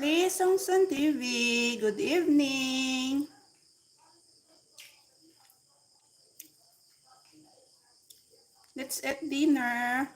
Please, Songson TV, good evening. Let's eat dinner.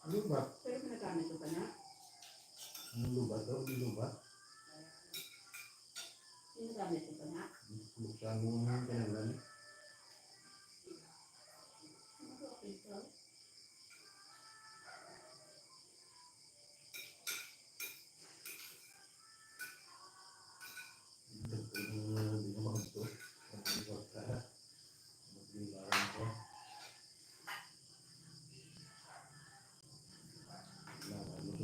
Lubat. Pero pinagamit ko pa na? Ang lubat daw, di lubat. Pinagamit ko pa na? Buksan mo ang kanalan. Hindi ka makagto. Mag-iwag ka. Mag-iwaran ko.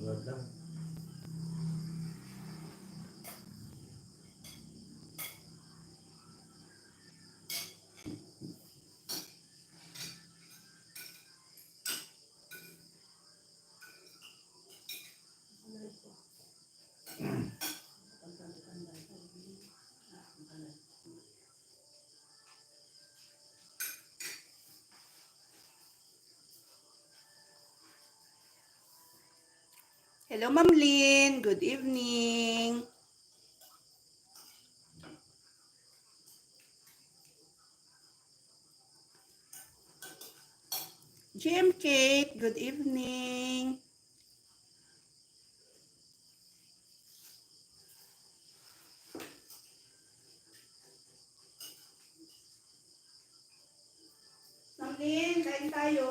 Ano lang. Hello, Ma'am Lynn. Good evening. GM Kate, good evening. Ma'am Lynn, kain tayo.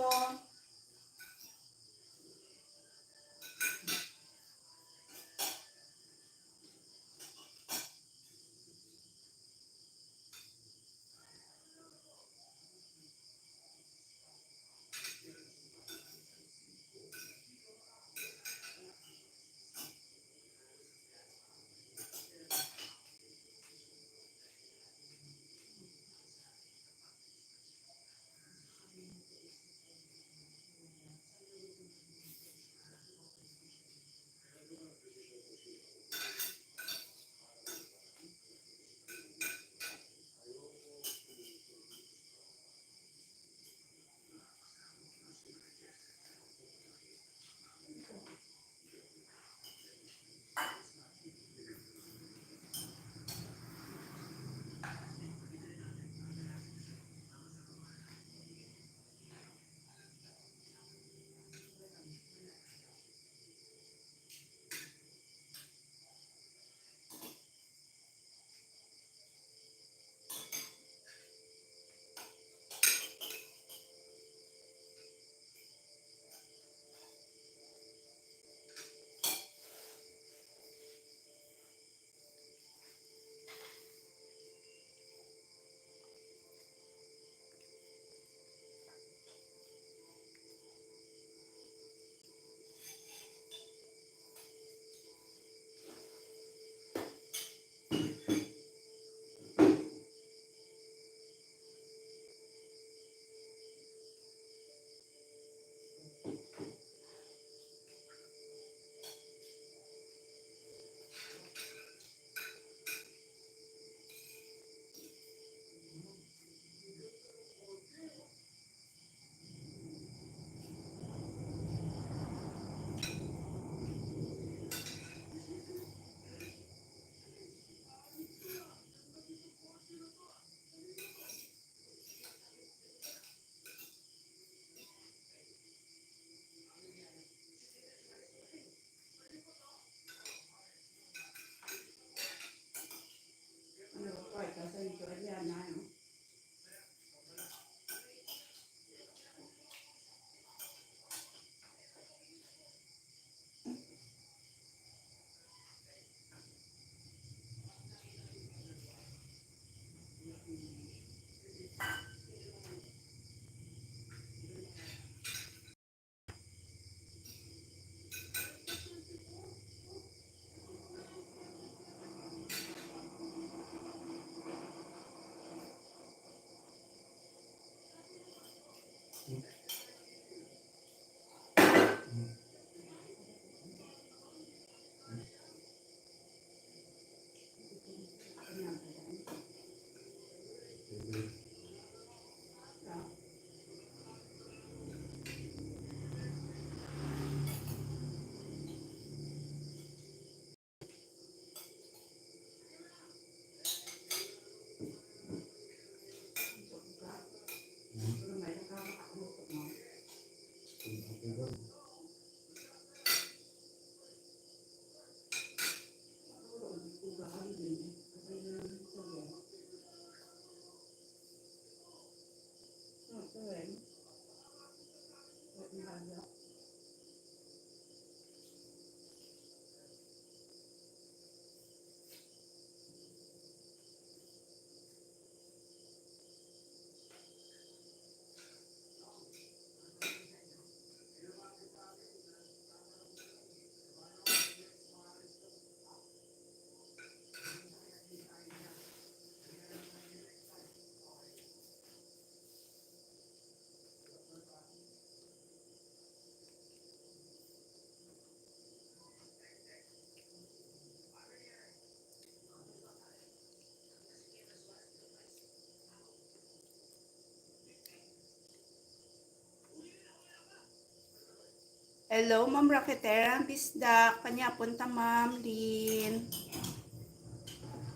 Hello, Ma'am Raketera. Bisdak. Kanya punta, Ma'am Lin.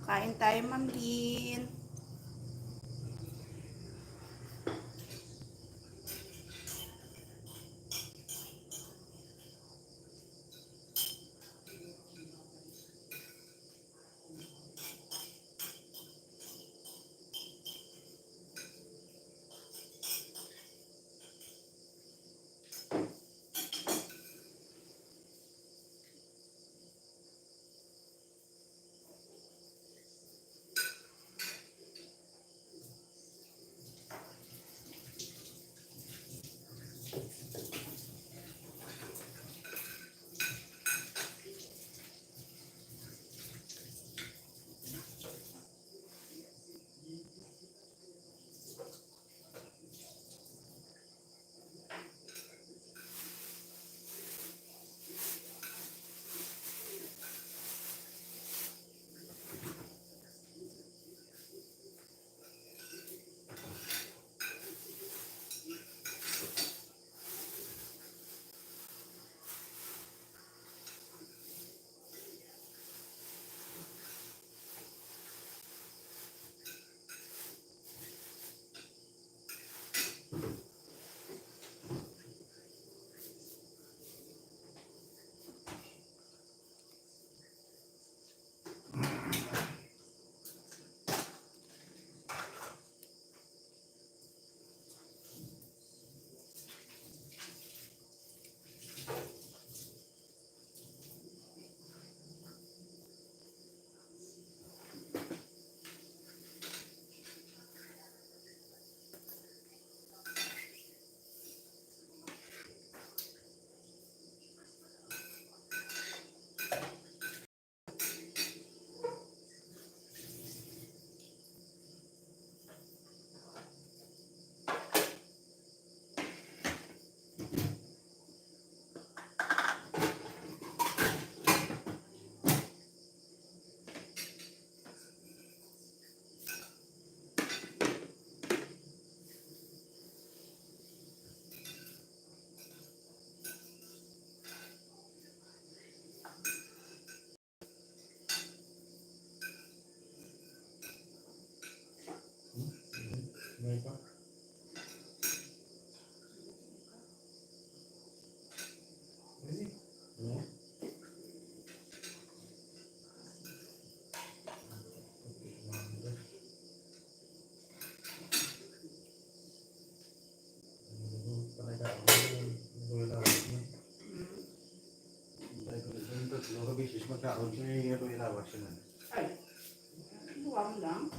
Kain tayo, Ma'am Lin. May pa. Ready? Yeah. Ay, luwang lang.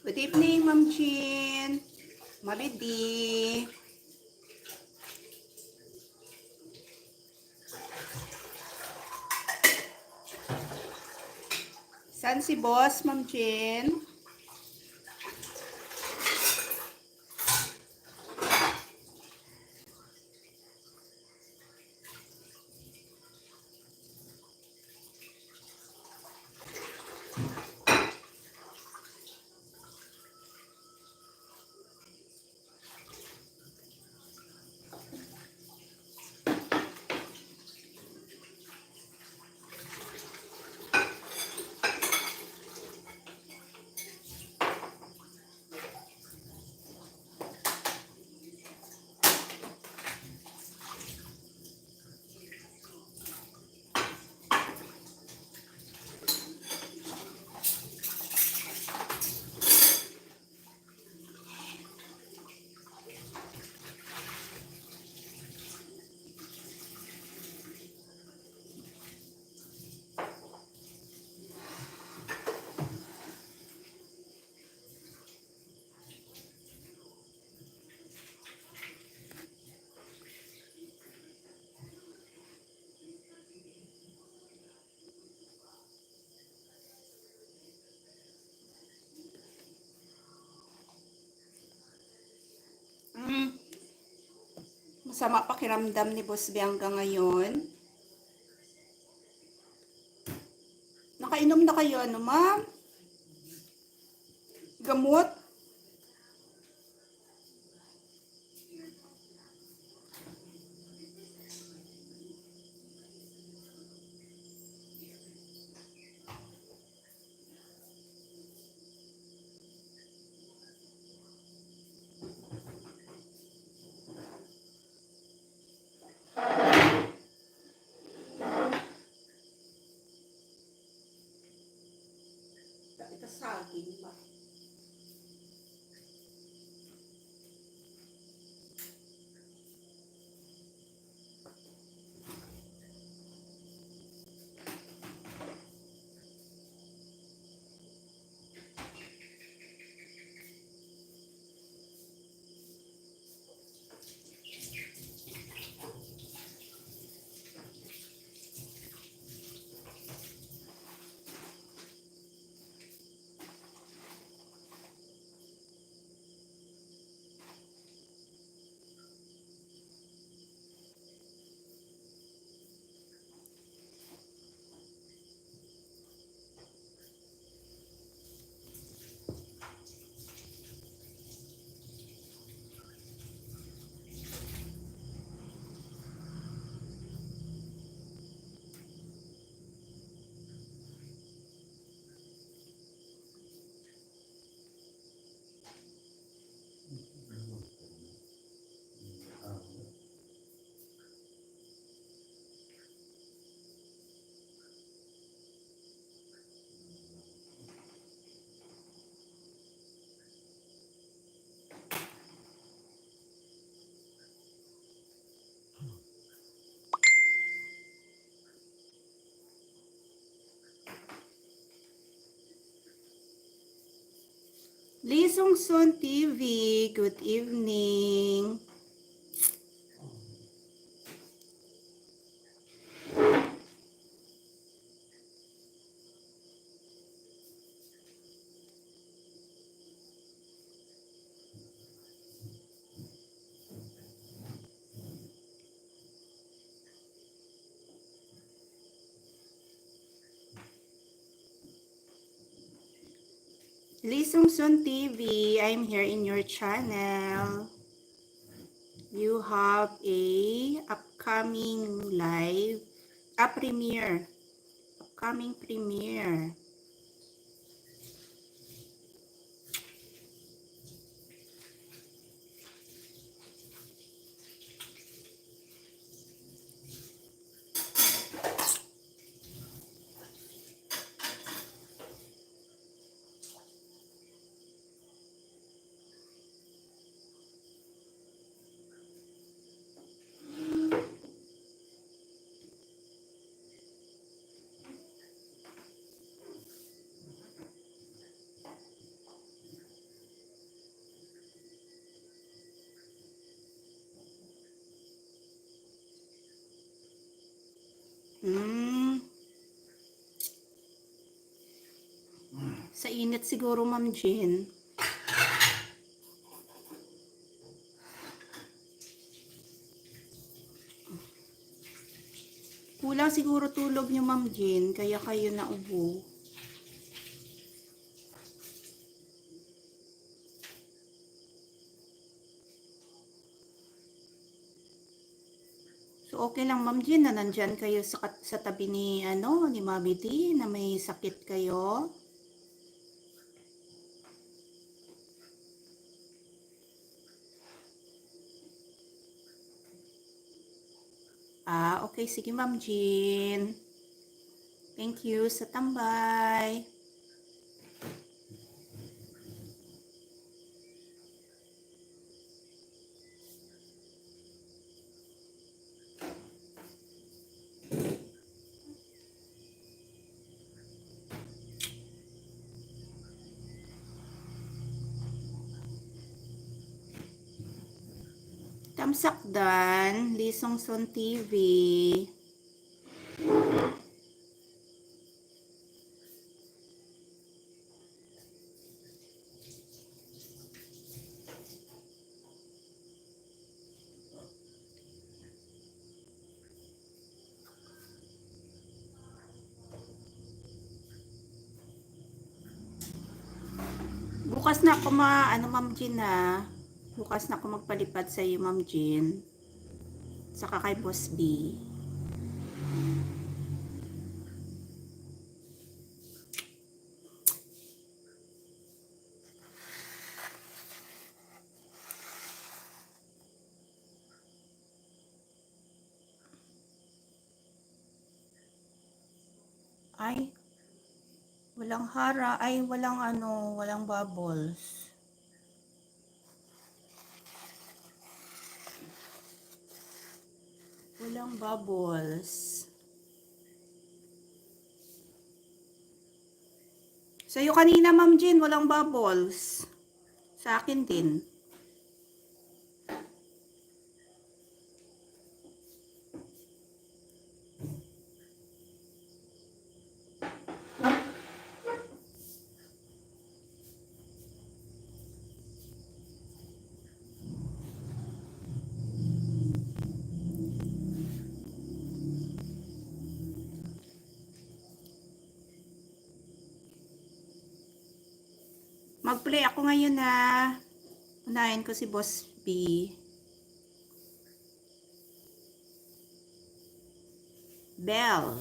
Good evening, Ma'am Jean. Maridi. Saan si boss, Ma'am Jean? Masama pakiramdam ni Boss Bianca ngayon. Nakainom na kayo, ano ma'am? Gamot? Ito saging ba? Lee Sung Sun TV, good evening. Lee Sung Sun TV, I'm here in your channel. You have a upcoming live, premiere, upcoming premiere. Sa init siguro, Ma'am Jean. Kulang siguro tulog niyo, Ma'am Jean, kaya kayo naubo. So, okay lang, Ma'am Jean, na nandyan kayo sa tabi ni, ni Mami D, na may sakit kayo. Okay, sige, Ma'am Jean. Thank you sa tambay. Tamsakdan, Lee Sung Sun TV. Bukas na ako Ma'am Jean na. Bukas na ako magpalipad sa iyo, Ma'am Jean. Saka kay Boss B. Ay, walang hara. Ay, walang walang bubbles. Walang bubbles. Sa'yo kanina, Ma'am Jean, walang bubbles. Sa akin din. Mag-play ako ngayon na. Unahin ko si Boss B. Bell.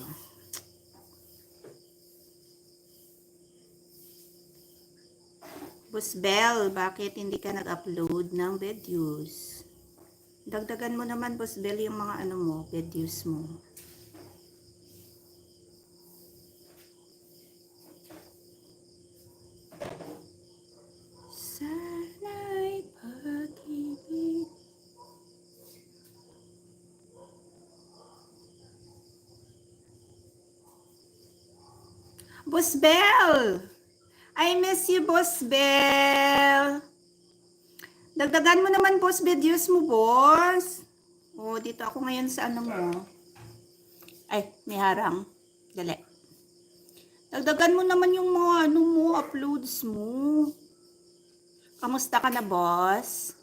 Boss Bell, bakit hindi ka nag-upload ng videos? Dagdagan mo naman, Boss Bell, yung mga videos mo. Sana'y pag-ibig. Boss Bell! I miss you, Boss Bell! Dagdagan mo naman, Boss, videos mo, Boss. Oh, dito ako ngayon sa mo. Ay, may harang. Dali. Dagdagan mo naman yung mga uploads mo. Kamusta ka na, Boss?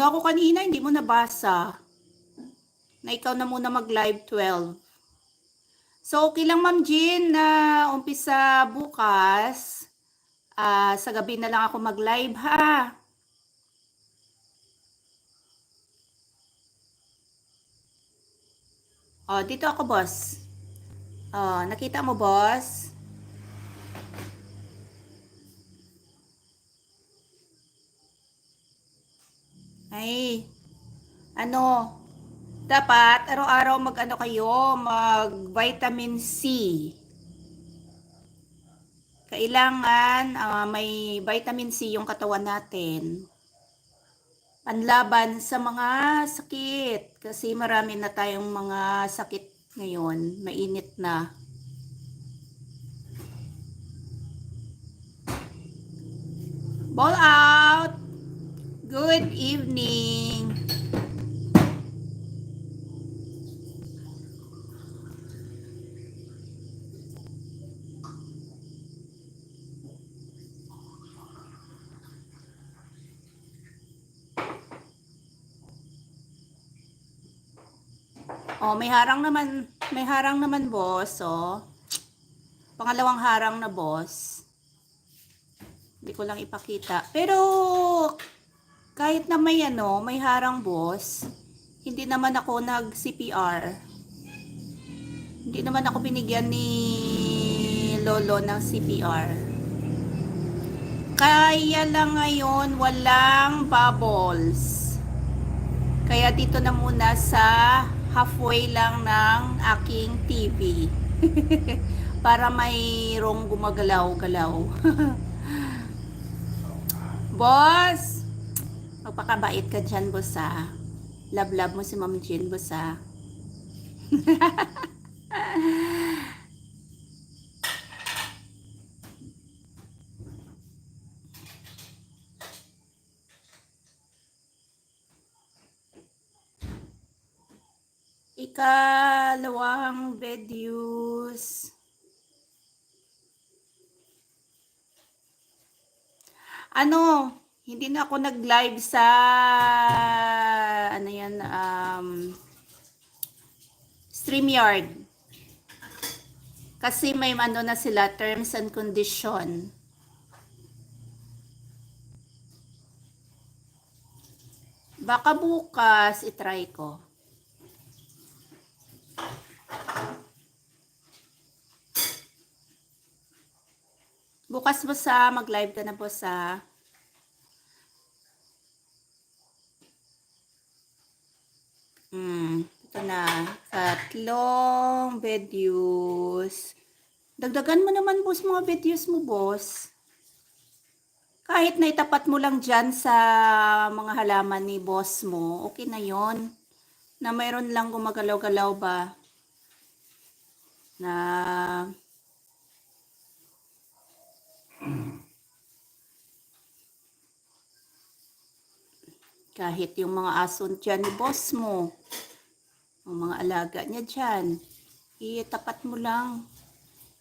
Ako kanina, hindi mo nabasa. Na ikaw na muna mag-live 12. So, okay lang, Ma'am Jean, na umpisa bukas. Sa gabi na lang ako mag-live, ha? Oh, dito ako, Boss. Oh, nakita mo, Boss? Ay, dapat araw-araw kayo, mag-vitamin C. Kailangan may vitamin C yung katawan natin. Panlaban sa mga sakit. Kasi marami na tayong mga sakit ngayon. Mainit na. Ball out! Good evening! Oh, may harang naman, Boss, oh. Pangalawang harang na, Boss. Hindi ko lang ipakita. Pero kahit na may harang, Boss, hindi naman ako nag-CPR. Hindi naman ako binigyan ni Lolo ng CPR. Kaya lang ngayon walang bubbles. Kaya dito na muna sa halfway lang ng aking TV. Para mayroong gumagalaw-galaw. Boss! Magpakabait ka dyan, Boss, ha? Love mo si Ma'am Jean, Boss, ha? Ikalawang videos. Hindi na ako nag-live sa ano yan, StreamYard. Kasi may ano na sila, terms and condition. Baka bukas itry ko. Bukas mo sa mag-live ka na po sa ito na. 3 videos. Dagdagan mo naman boss mga videos mo boss. Kahit na itapat mo lang dyan sa mga halaman ni boss mo, okay na yon. Na mayroon lang gumagalaw-galaw ba? Na kahit yung mga aso dyan ni boss mo, ang mga alaga niya dyan, itapat mo lang.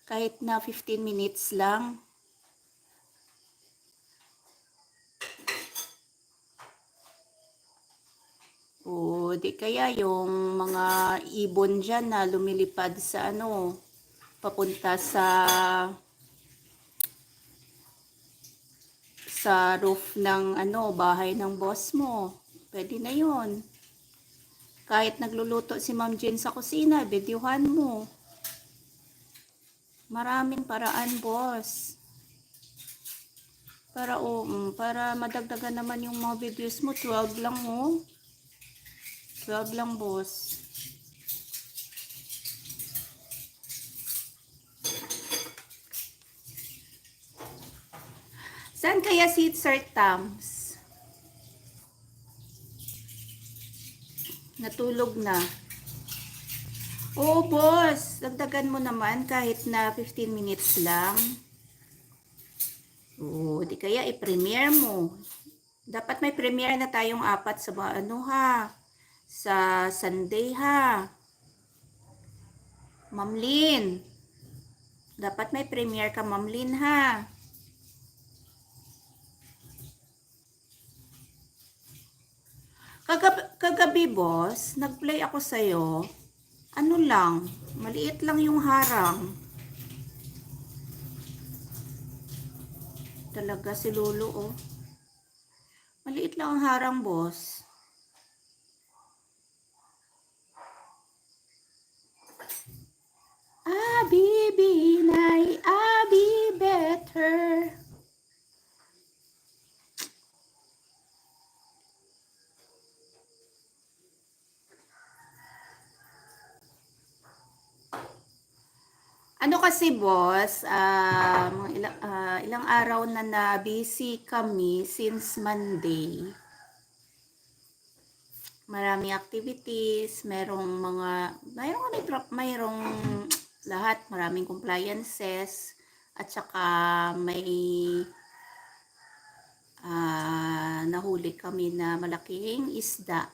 Kahit na 15 minutes lang. O di kaya yung mga ibon dyan na lumilipad sa ano, papunta sa roof ng ano, bahay ng boss mo. Pwede na yon. Kahit nagluluto si Ma'am Jane sa kusina, videohan mo. Maraming paraan, boss. Para madagdagan naman yung mga videos mo. 12 lang, oh. 12 lang, boss. Saan kaya si Sir Tams? Natulog na. Oo, boss. Dagdagan mo naman kahit na 15 minutes lang. Oo, di kaya i-premiere mo. Dapat may premiere na tayong 4 sa ano ha. Sa Sunday ha. Ma'am Lynn. Dapat may premiere ka, Ma'am Lynn ha. Kagabi, boss, nag-play ako sa'yo. Ano lang, maliit lang yung harang. Talaga si Lolo, oh. Maliit lang ang harang, boss. Abi, binay, abi, better. Ano kasi boss, ilang araw na busy kami since Monday. Maraming activities, mayroong lahat, maraming compliances, at saka may nahuli kami na malaking isda.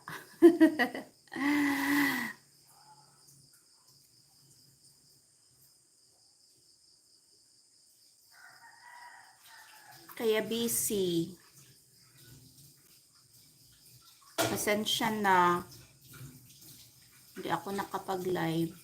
Kaya busy. Pasensya na. Hindi ako nakapag-live.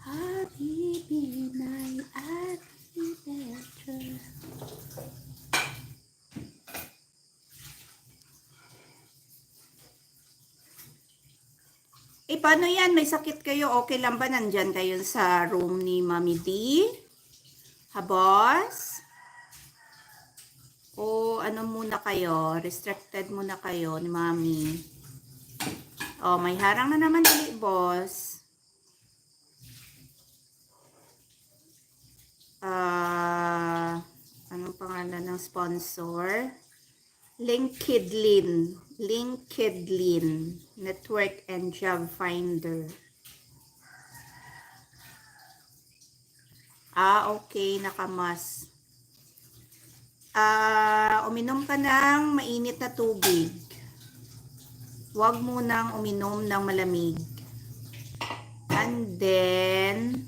Happy binay at better. Paano yan? May sakit kayo? Okay lang ba? Nandyan kayo sa room ni Mami D? Ha, boss? O ano muna kayo? Restricted muna kayo ni Mami? Oh, may harang na naman ulit, boss. Anong pangalan ng sponsor? LinkedIn Network and Job Finder. Okay, nakamas. uminom ka ng mainit na tubig. Huwag munang uminom ng malamig. And then,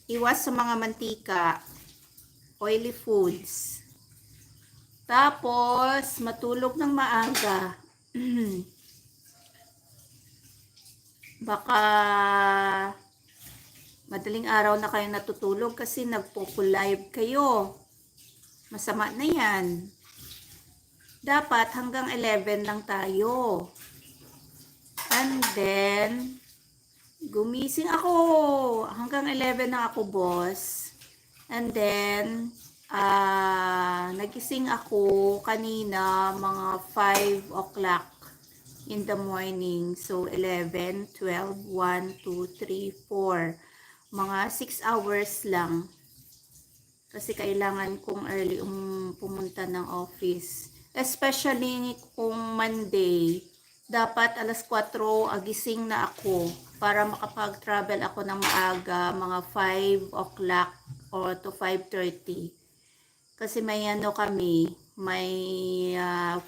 iwas sa mga mantika, oily foods. Tapos, matulog ng maaga. Baka madaling araw na kayo natutulog kasi nagpo-live kayo. Masama na yan. Dapat hanggang 11 lang tayo. And then, gumising ako. Hanggang 11 na ako, boss. And then, nagising ako kanina mga 5 o'clock in the morning. So, 11, 12, 1, 2, 3, 4. Mga 6 hours lang. Kasi kailangan kong early pumunta ng office. Especially kung Monday, dapat alas 4 agising na ako para makapag-travel ako ng maaga, mga 5 o'clock or to 5:30. Kasi may kami, may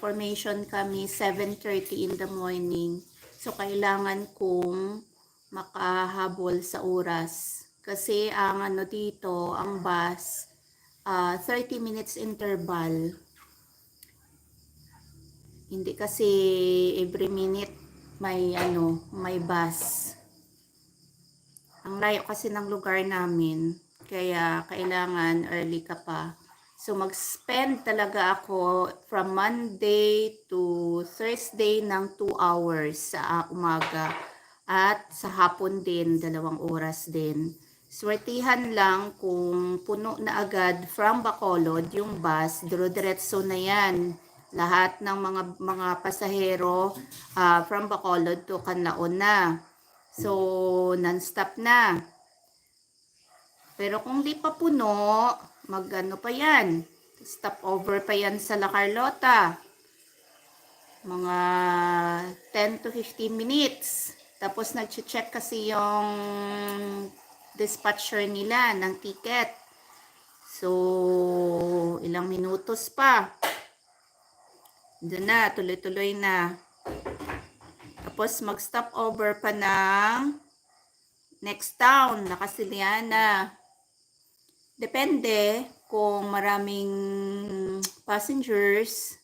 formation kami 7:30 in the morning. So, kailangan kong makahabol sa oras. Kasi ang dito, ang bus, 30 minutes interval. Hindi kasi every minute may may bus. Ang layo kasi ng lugar namin, kaya kailangan early ka pa. So mag-spend talaga ako from Monday to Thursday ng 2 hours sa umaga at sa hapon din 2 oras din. Swertihan lang kung puno na agad from Bacolod yung bus, dire-diretso na yan. Lahat ng mga pasahero from Bacolod to Canlaon na. So, non-stop na. Pero kung di pa puno, pa yan. Stop over pa yan sa La Carlota. Mga 10 to 15 minutes. Tapos nag-check kasi yung dispatcher nila ng ticket. So, ilang minutos pa. Doon na, tuloy-tuloy na. Tapos mag-stop over pa ng next town, Nakasiliana. Depende kung maraming passengers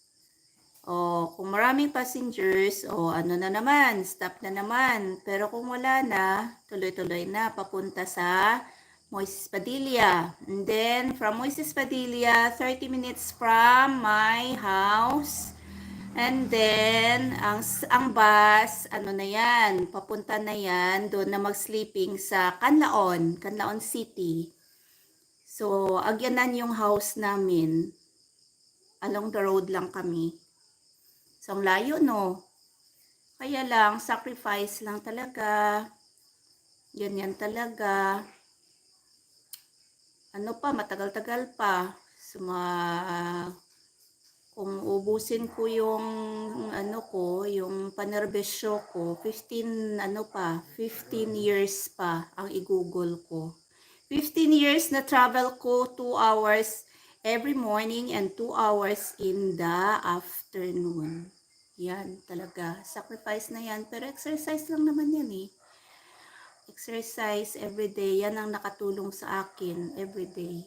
o kung maraming passengers o na naman, stop na naman. Pero kung wala na, tuloy-tuloy na papunta sa Moises Padilla. And then from Moises Padilla, 30 minutes from my house. And then, ang bus, na yan, papunta na yan, doon na mag-sleeping sa Canlaon City. So, agyanan yung house namin. Along the road lang kami. So, ang layo, no? Kaya lang, sacrifice lang talaga. Ganyan talaga. Matagal-tagal pa. So, kung ubusin ko yung yung panerbesyo ko, 15 years pa ang i-google ko. 15 years na travel ko, 2 hours every morning and 2 hours in the afternoon. Yan talaga, sacrifice na yan, pero exercise lang naman yan eh. Exercise everyday, yan ang nakatulong sa akin everyday.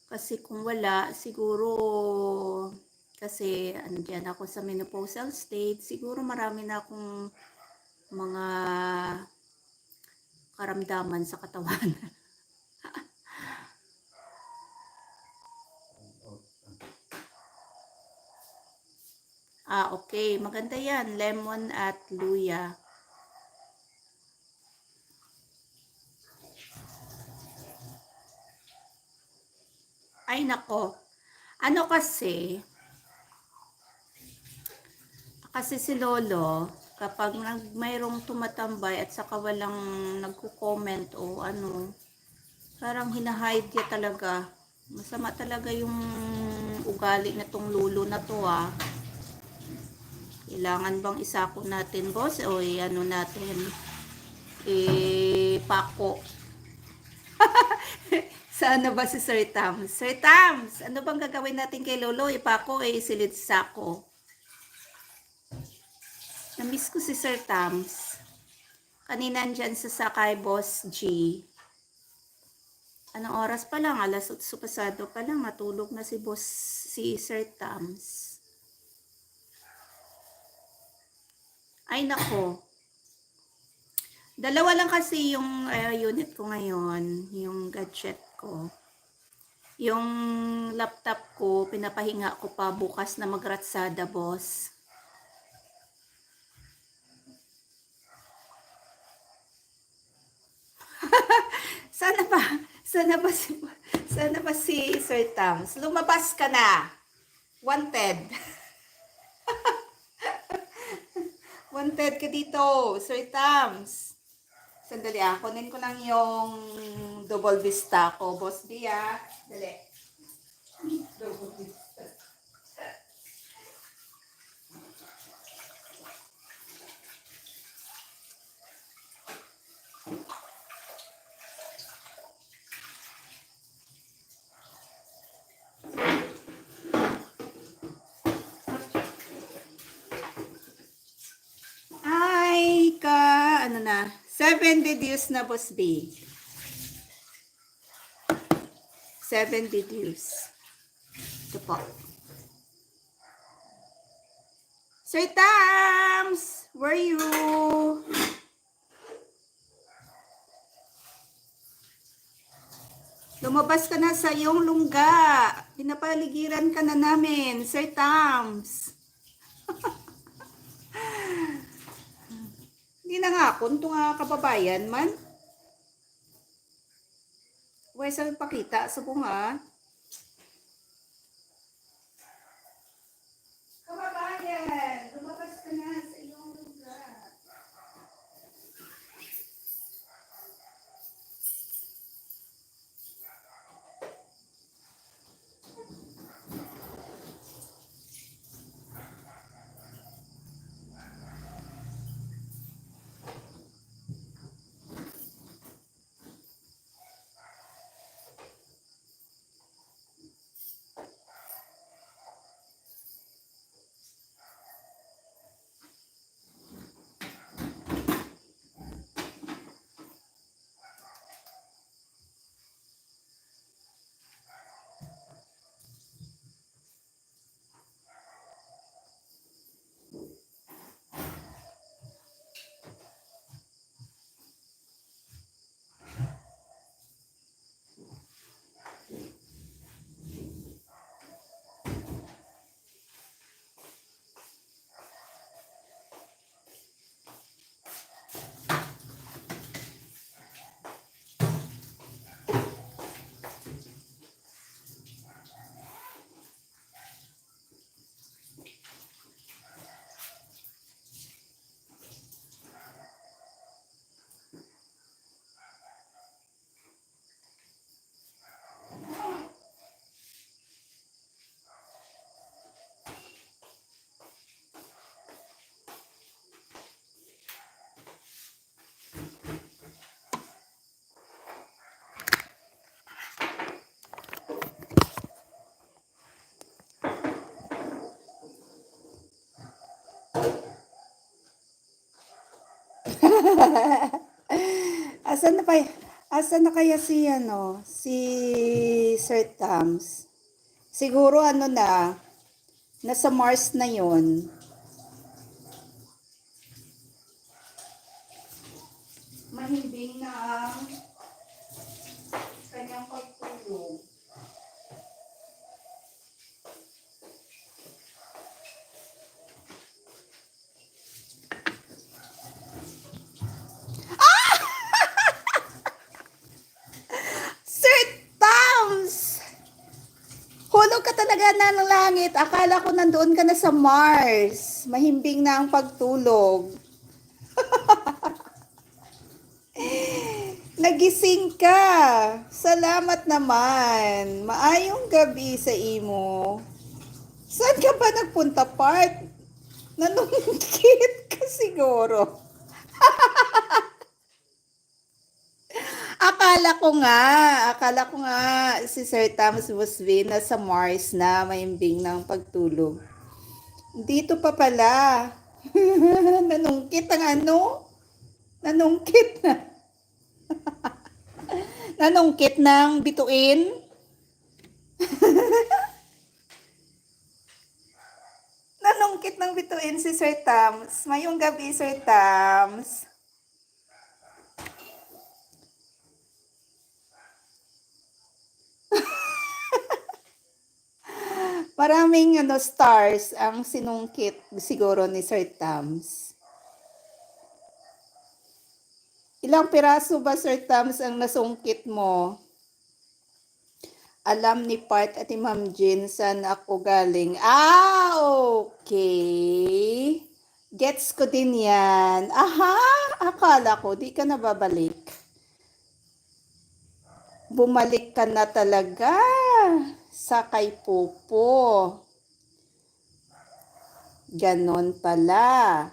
Kasi kung wala, siguro, kasi andyan ako sa menopausal state, siguro marami na akong mga karamdaman sa katawan. Okay. Maganda yan. Lemon at luya. Ay nako, kasi si Lolo, kapag mayroong tumatambay at saka walang nagko-comment o parang hinahide niya talaga. Masama talaga yung ugali na tong lulo na to Kailangan bang isako natin, boss? O natin, pako. Saan na ba si Sir Tams? Sir Tams, ano bang gagawin natin kay Lolo? Ipako silid sako. Namiss ko si Sir Tams. Kanina andyan sa Sakay Boss G. Anong oras pa lang? Alas 8 pasado pa lang. Matulog na si Sir Tams. Ay nako. Dalawa lang kasi yung unit ko ngayon. Yung gadget ko. Yung laptop ko, pinapahinga ko pa bukas na magratsada, boss. Sana ba si Sir Tams? Lumabas ka na. Wanted. Wanted ka dito, Sir Tams. Sandali kunin ko lang yung double vista ko, Boss Bia. Dali. Double vista. Ano na, 7 videos na, Boss B. 7 videos. Ito po. Sir Tams, where are you? Lumabas ka na sa iyong lungga. Pinapaligiran ka na namin, Sir Tams. Hindi na nga ako, nga kababayan man. Huwag sa pakita sa bunga. Kababayan, lumabas ka na sa iyong lugar. Asan na kaya si Sir Tams? Siguro nasa Mars na yon. Mahimbing na ang kanyang pagtulog. Ng langit, akala ko nandoon ka na sa Mars. Mahimbing na ang pagtulog. Nagising ka. Salamat naman. Maayong gabi sa imo. Saan ka ba nagpunta, part? Nanungkit ka siguro. Akala ko nga si Sir Thomas Busby nasa Mars na maimbing ng pagtulog. Dito pa pala. Nanungkit ang ano? Nanungkit na. Nanungkit ng bituin. Nanungkit ng bituin si Sir Tams. Mayong gabi, Sir Tams. Maraming stars ang sinungkit siguro ni Sir Tams. Ilang piraso ba, Sir Tams, ang nasungkit mo? Alam ni Part at ni Ma'am Jean saan ako galing. Okay. Gets ko din yan. Aha, akala ko di ka na babalik. Bumalik ka na talaga sa kay Popo. Ganon pala.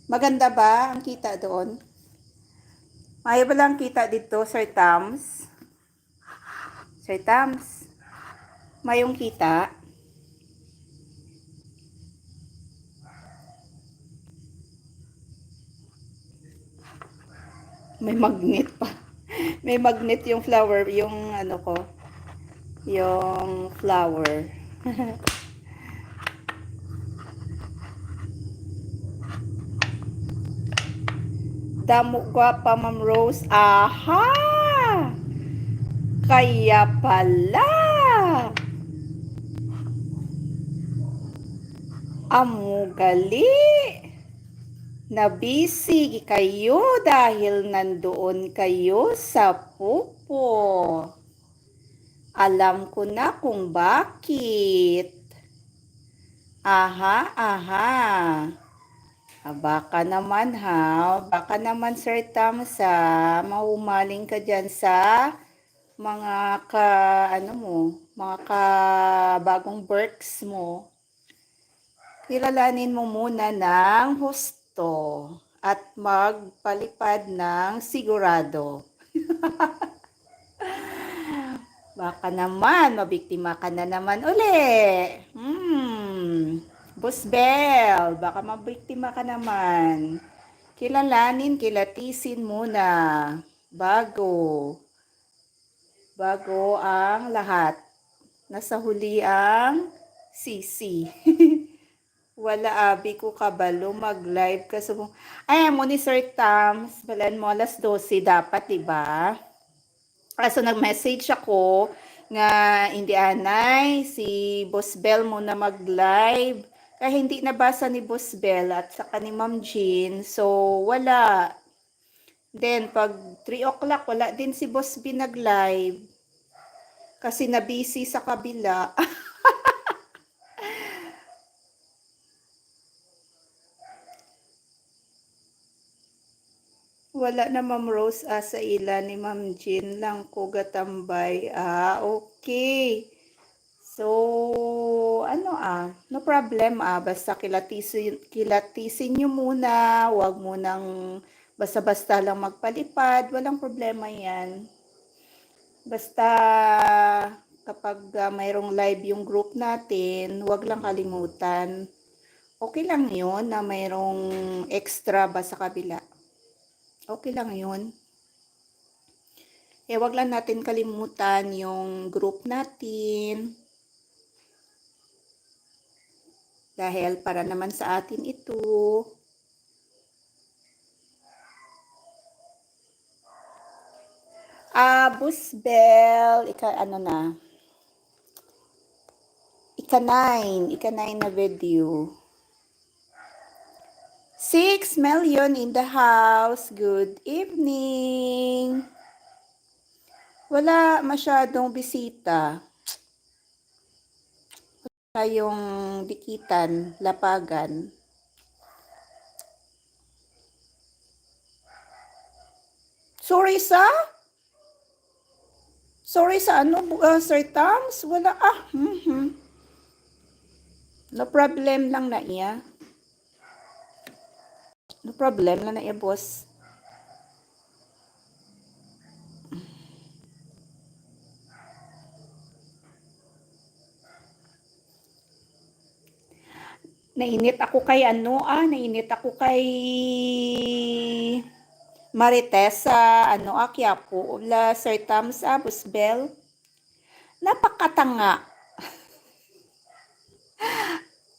Maganda ba ang kita doon? Maya ba lang kita dito, Sir Tams? Sir Tams? Mayong kita? May magnet pa. May magnet yung flower, yung ano ko, yung flower. Damo gwapa, Ma'am Rose. Aha! Kaya pala. Amugali. Nabisi kayo dahil nandoon kayo sa Popo. Alam ko na kung bakit. Aha, aha. Baka naman baka naman Sir Tams mahumaling ka dyan sa mga mga bagong works mo. Kilalanin mo muna ng husto at magpalipad ng sigurado. Baka naman, mabiktima ka na naman uli. Boss Bell, baka mabiktima ka naman. Kilatisin muna bago ang lahat. Nasa huli ang sisi. Wala abi ko kabalo mag-live ka sa ay mo ni Sir Tams, balan mo alas 12 dapat, diba? Kaso nag-message ako nga hindi anay si Boss Bell muna mag-live. Kaya hindi nabasa ni Boss Bell at saka ni Ma'am Jean. So, wala. Then, pag 3 o'clock, wala din si Boss B nag-live. Kasi na-busy sa kabila. Wala na Ma'am Rose sa ila ni Ma'am Jean lang ko gatambay. Okay. So, no problem basta kilatisin nyo muna, wag mo nang basta-basta lang magpalipad, walang problema yan. Basta kapag mayroong live yung group natin, wag lang kalimutan. Okay lang yun na mayroong extra ba sa kabila. Okay lang yun. Wag lang natin kalimutan yung group natin. Dahil para naman sa atin ito. Boss Bell, ika-9 na video. 6 million in the house. Good evening. Wala masyadong bisita. Yung dikitan, lapagan. Sorry sa Sir Tams? Wala No problem lang na iya. No problem lang na iya, boss. Nainit ako kay nainit ako kay Marites sa Quiapo. La Sir Tams Busbel. Napakatanga.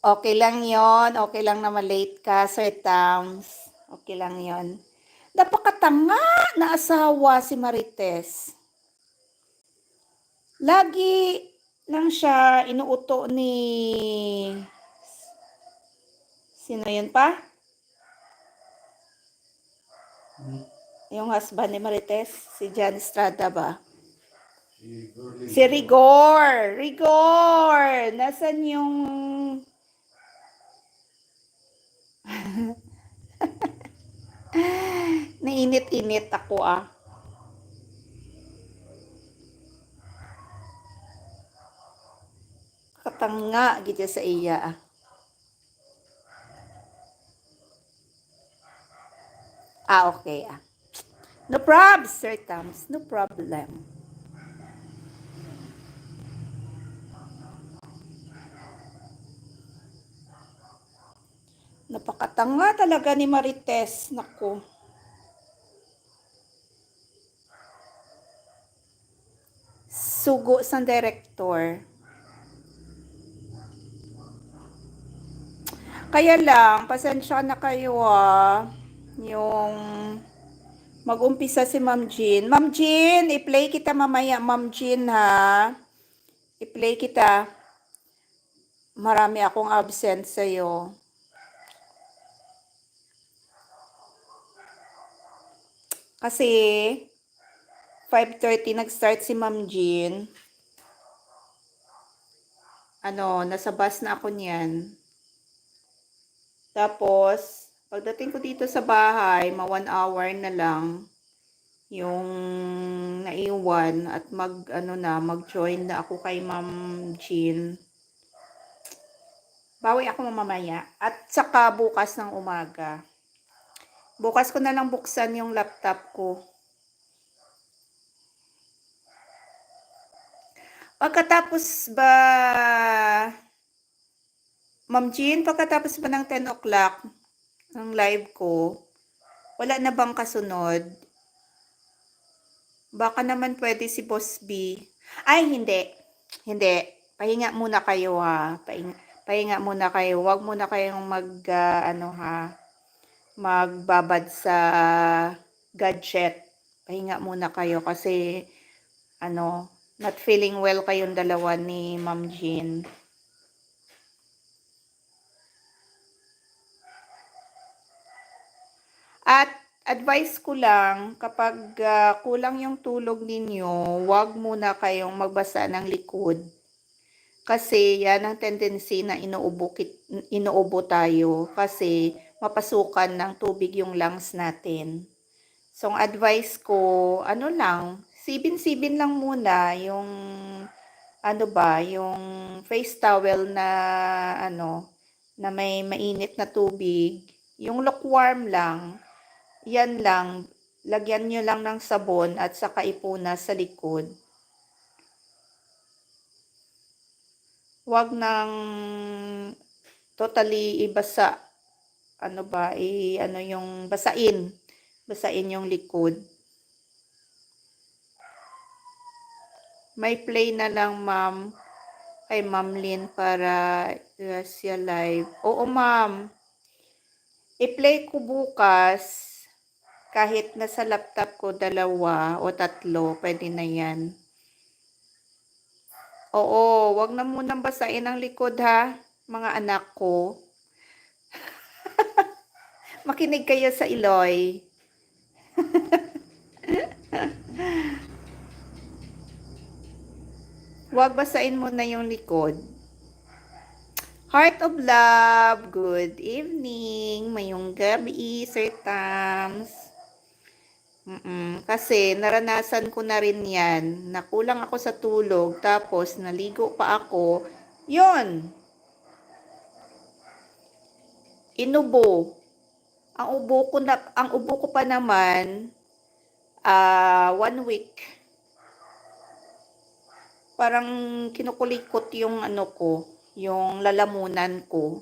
Okay lang yon, okay lang na malate ka, Sir Tams. Okay lang yon. Napakatanga na asawa si Marites. Lagi lang siya inuuto ni... Sino yun pa? Yung husband ni Marites, si Jan Estrada ba? Si Rigor! Rigor! Nasaan yung... Nainit-init ako Katanga gito sa iya okay No problem, Sir Tams. No problem. Napakatanga talaga ni Marites. Naku. Sugo sa director. Kaya lang, pasensya na kayo yung mag-umpisa si Ma'am Jean. Ma'am Jean, i-play kita mamaya, Ma'am Jean ha. I-play kita. Marami akong absent sa'yo. Kasi 5:30 nag-start si Ma'am Jean. Nasa bus na ako niyan. Tapos, pagdating ko dito sa bahay, 1 hour na lang yung naiwan at mag-join na ako kay Ma'am Jean. Bawi ako mamaya at saka bukas ng umaga. Bukas ko na lang buksan yung laptop ko. Pagkatapos ba, Ma'am Jean, pagkatapos ba ng 10 o'clock ng live ko, wala na bang kasunod? Baka naman pwede si Boss B. Ay, hindi. Hindi. Pahinga muna kayo Pahinga muna kayo. Huwag muna kayong magbabad sa gadget. Pahinga muna kayo kasi not feeling well kayong dalawa ni Ma'am Jean. At advice ko lang, kapag kulang yung tulog ninyo, huwag muna kayong magbasa ng likod. Kasi yan ang tendency na inuubo tayo kasi mapasukan ng tubig yung lungs natin. So, ang advice ko, sibin-sibin lang muna yung yung face towel na na may mainit na tubig, yung lukewarm lang, yan lang, lagyan nyo lang ng sabon at saka ipuna sa likod. Huwag nang totally ibasa, yung basain yung likod. May play na lang, ma'am, kay Ma'am Lynn para siya live. Oo, ma'am. I-play ko bukas. Kahit nasa laptop ko 2 o 3, pwede na yan. Oo, wag na munang basain ang likod ha, mga anak ko. Makinig kayo sa Iloy. Huwag basain mo na yung likod. Heart of Love, good evening. Mayong gabi, Sir Tams. Kasi naranasan ko na rin yan. Nakulang ako sa tulog, tapos naligo pa ako. Yun. Inubo. Ang ubo ko pa naman, 1 week. Parang kinukulikot yung yung lalamunan ko.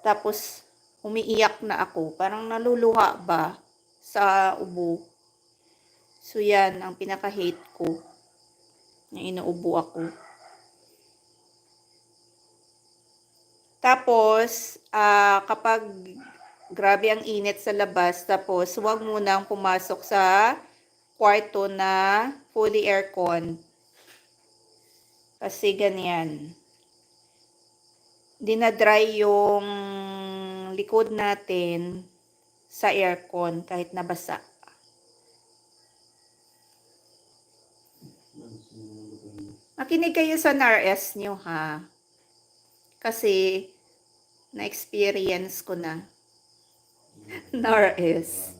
Tapos, umiiyak na ako. Parang naluluha ba sa ubo. So, yan ang pinaka-hate ko. Na inuubo ako. Tapos, kapag grabe ang init sa labas, tapos huwag munang pumasok sa kwarto na fully aircon. Kasi ganyan. Dinadry yung likod natin sa aircon kahit nabasa. Makinig kayo sa NRS nyo ha. Kasi na-experience ko na. NRS.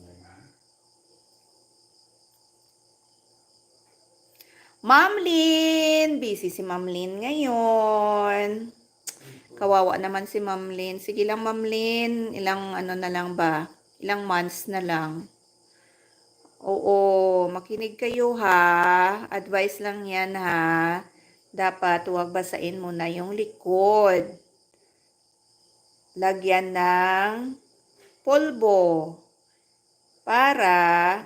Ma'am Lynn! Busy si Ma'am Lynn ngayon. Kawawa naman si Ma'am Lynn. Sige lang Ma'am Lynn. Ilang ano na lang ba? Ilang months na lang. Oo, makinig kayo ha. Advice lang yan ha. Dapat huwag basain muna yung likod. Lagyan ng pulbo. Para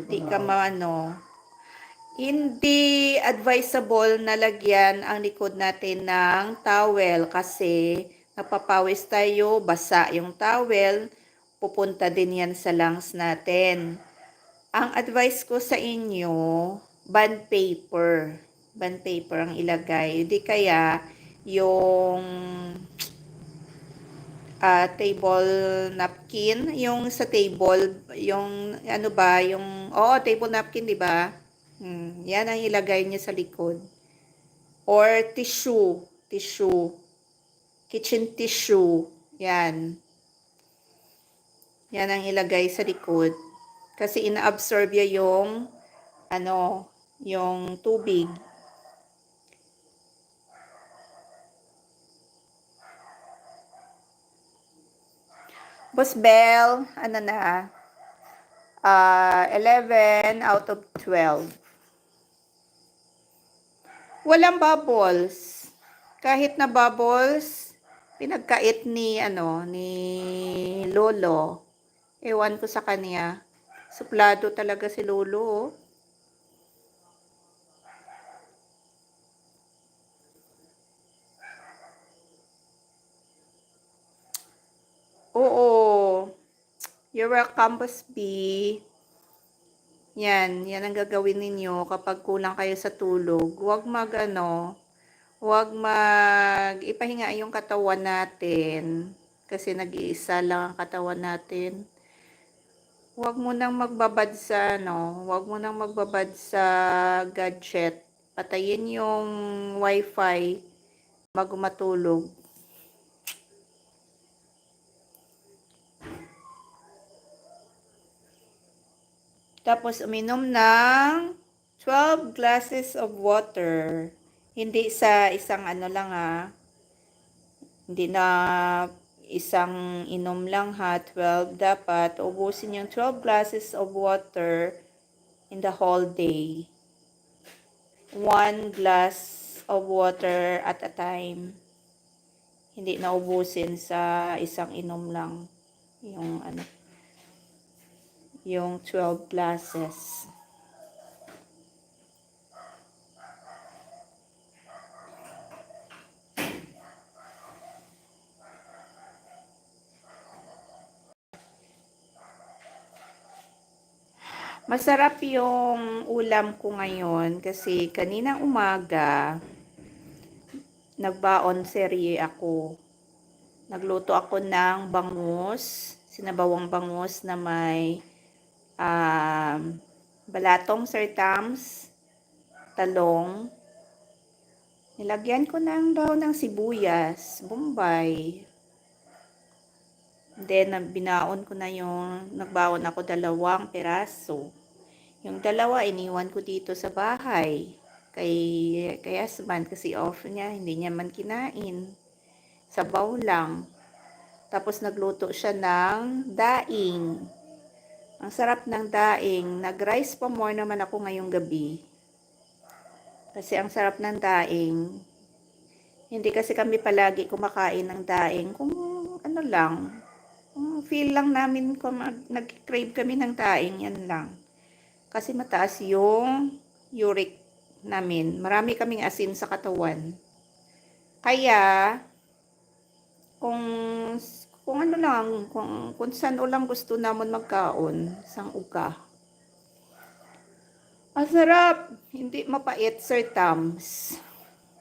di ka maano. Hindi advisable na lagyan ang likod natin ng towel kasi napapawis tayo, basa yung towel, pupunta din yan sa lungs natin. Ang advice ko sa inyo, bond paper. Bond paper ang ilagay. Hindi kaya yung table napkin, yung sa table, yung ano ba, yung, table napkin, di ba? Yan ang ilagay niyo sa likod. Or tissue, kitchen tissue, yan. Yan ang ilagay sa likod. Kasi inaabsorb yung, yung tubig. Boss Bell, 11 out of 12. Walang bubbles. Kahit na bubbles, pinagkait ni Lolo. Ewan ko sa kanya. Suplado talaga si Lolo. Oo. You're welcome, Boss B. Yan ang gagawin ninyo kapag kulang kayo sa tulog. Huwag ipahinga yung katawan natin. Kasi nag-iisa lang ang katawan natin. Huwag mo nang magbabad sa gadget. Patayin yung wifi bago matulog. Tapos uminom ng 12 glasses of water. Hindi sa isang hindi na isang inom lang ha, 12. Dapat ubusin yung 12 glasses of water in the whole day. 1 glass of water at a time. Hindi na ubusin sa isang inom lang yung 12 glasses. Masarap yung ulam ko ngayon kasi kaninang umaga nagbaon serye ako. Nagluto ako ng bangus, sinabawang bangus na may balatong sirtams, talong. Nilagyan ko ng daon ng sibuyas, bombay. Then, binaon ko na nagbaon ako 2 piraso. Yung 2, iniwan ko dito sa bahay. Kay husband kasi off niya, hindi niya man kinain. Sabaw lang. Tapos nagluto siya ng daing. Ang sarap ng daing. Nag-rice pa more naman ako ngayong gabi. Kasi ang sarap ng daing. Hindi kasi kami palagi kumakain ng daing. Kung ano lang, feel lang namin kung nag-crave kami ng daing, yan lang. Kasi mataas yung uric namin. Marami kaming asin sa katawan. Kaya, kung ano lang, kung saan o lang gusto namon magkaon, sang uka. Ang sarap! Hindi mapait, Sir Tams.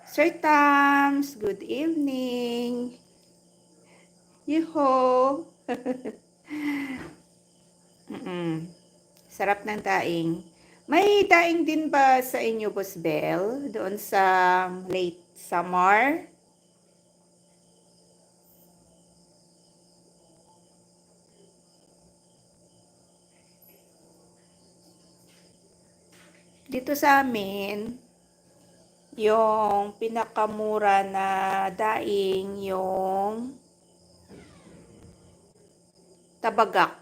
Sir Tams, good evening. Yuho! Sarap ng daing. May daing din ba sa inyo, Boss Bell? Doon sa late summer? Dito sa amin, yung pinakamura na daing, yung tabagak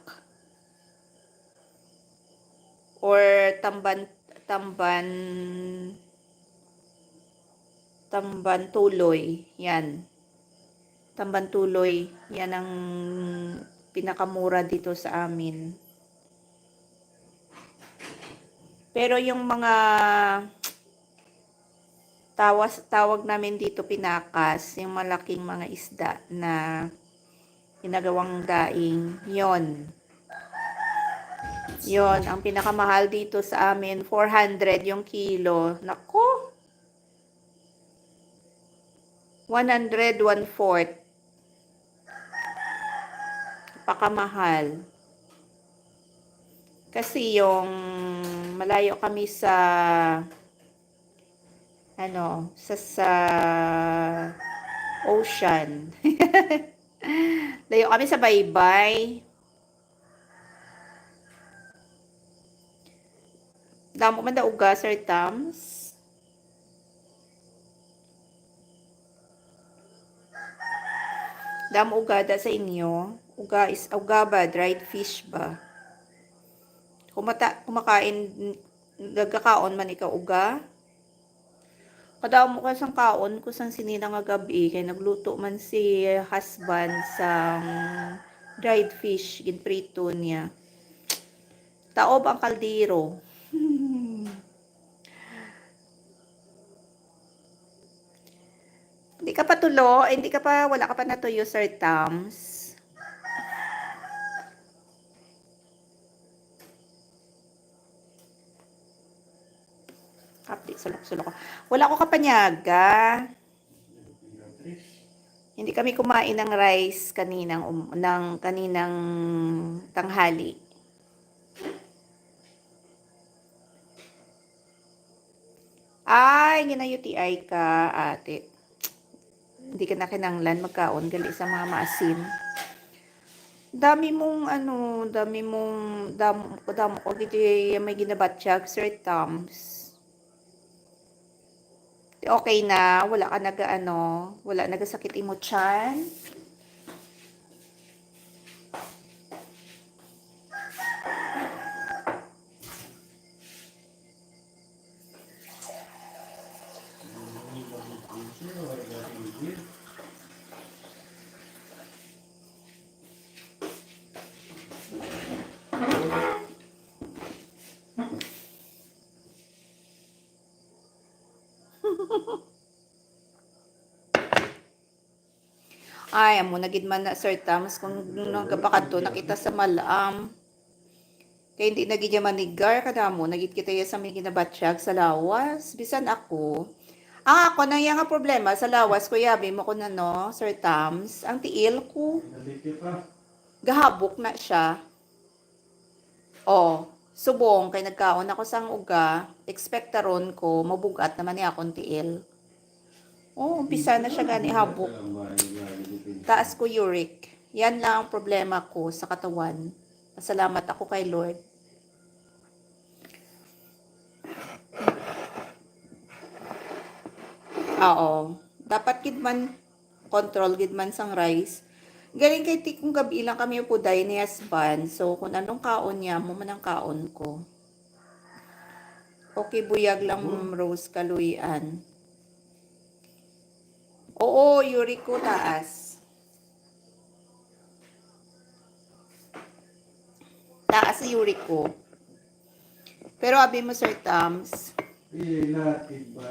or tamban tamban tamban tuloy. Yan. Tamban tuloy. Yan ang pinakamura dito sa amin. Pero yung mga tawag namin dito pinakas, yung malaking mga isda na ginagawang daing, yon. Yon, ang pinakamahal dito sa amin, 400 yung kilo. Nako! 100, 1/4. Pakamahal. Kasi yung malayo kami sa sa ocean. Layo kami sa baybay. Damo man da uga, Sir Tams. Damo uga da sa inyo. Uga ba? Dried fish ba? Kumakain, nagkakaon man ikaw uga? Kadamo ka sang kaon ko sang sinina nga gabi kay nagluto man si husband sang dried fish ginprito niya. Taob ang kaldero. Hindi ka pa tulo, wala ka pa natuyo, Sir Tams. Kapit, sulok-sulok ko. Wala ko kapanyaga. Hindi kami kumain ng rice kaninang tanghali. Ay, gina-UTI ka, ate. Hindi ka na kinanglan magkaon gali sa mga maasim. Dami damo ko gito may ginabatsyag, Sir Tams. Okay na, wala nagasakit imo tiyan. Ay, amo nagid man na Sir Tams kung nagabakad to nakita sa malam. Kaya hindi nagid ya manigar kadamo nagid kita ya sa may ginabatsyag sa lawas. Bisan ako. Ako na yang nga problema sa lawas ko yabi mo ko na no, Sir Tams. Ang tiil ko. Gahabok na siya. Oh, subong kay nagkaon ako sang uga. Expectaron ko mabugat naman niya akong tiil. Oh, umpisa na siya gani habok. Taas ko uric. Yan lang ang problema ko sa katawan. Pasalamat ako kay Lord. Oo. Dapat gid man control gid man sang rice. Galing kay tikong gabi lang kami upuday ni husband. So kung anong kaon niya, mo man ang kaon ko. Okay, buyag lang Rose Kaluyan. Oo, uric ko taas. theory ko. Pero abi mo, Sir Tams, Ilatid ba?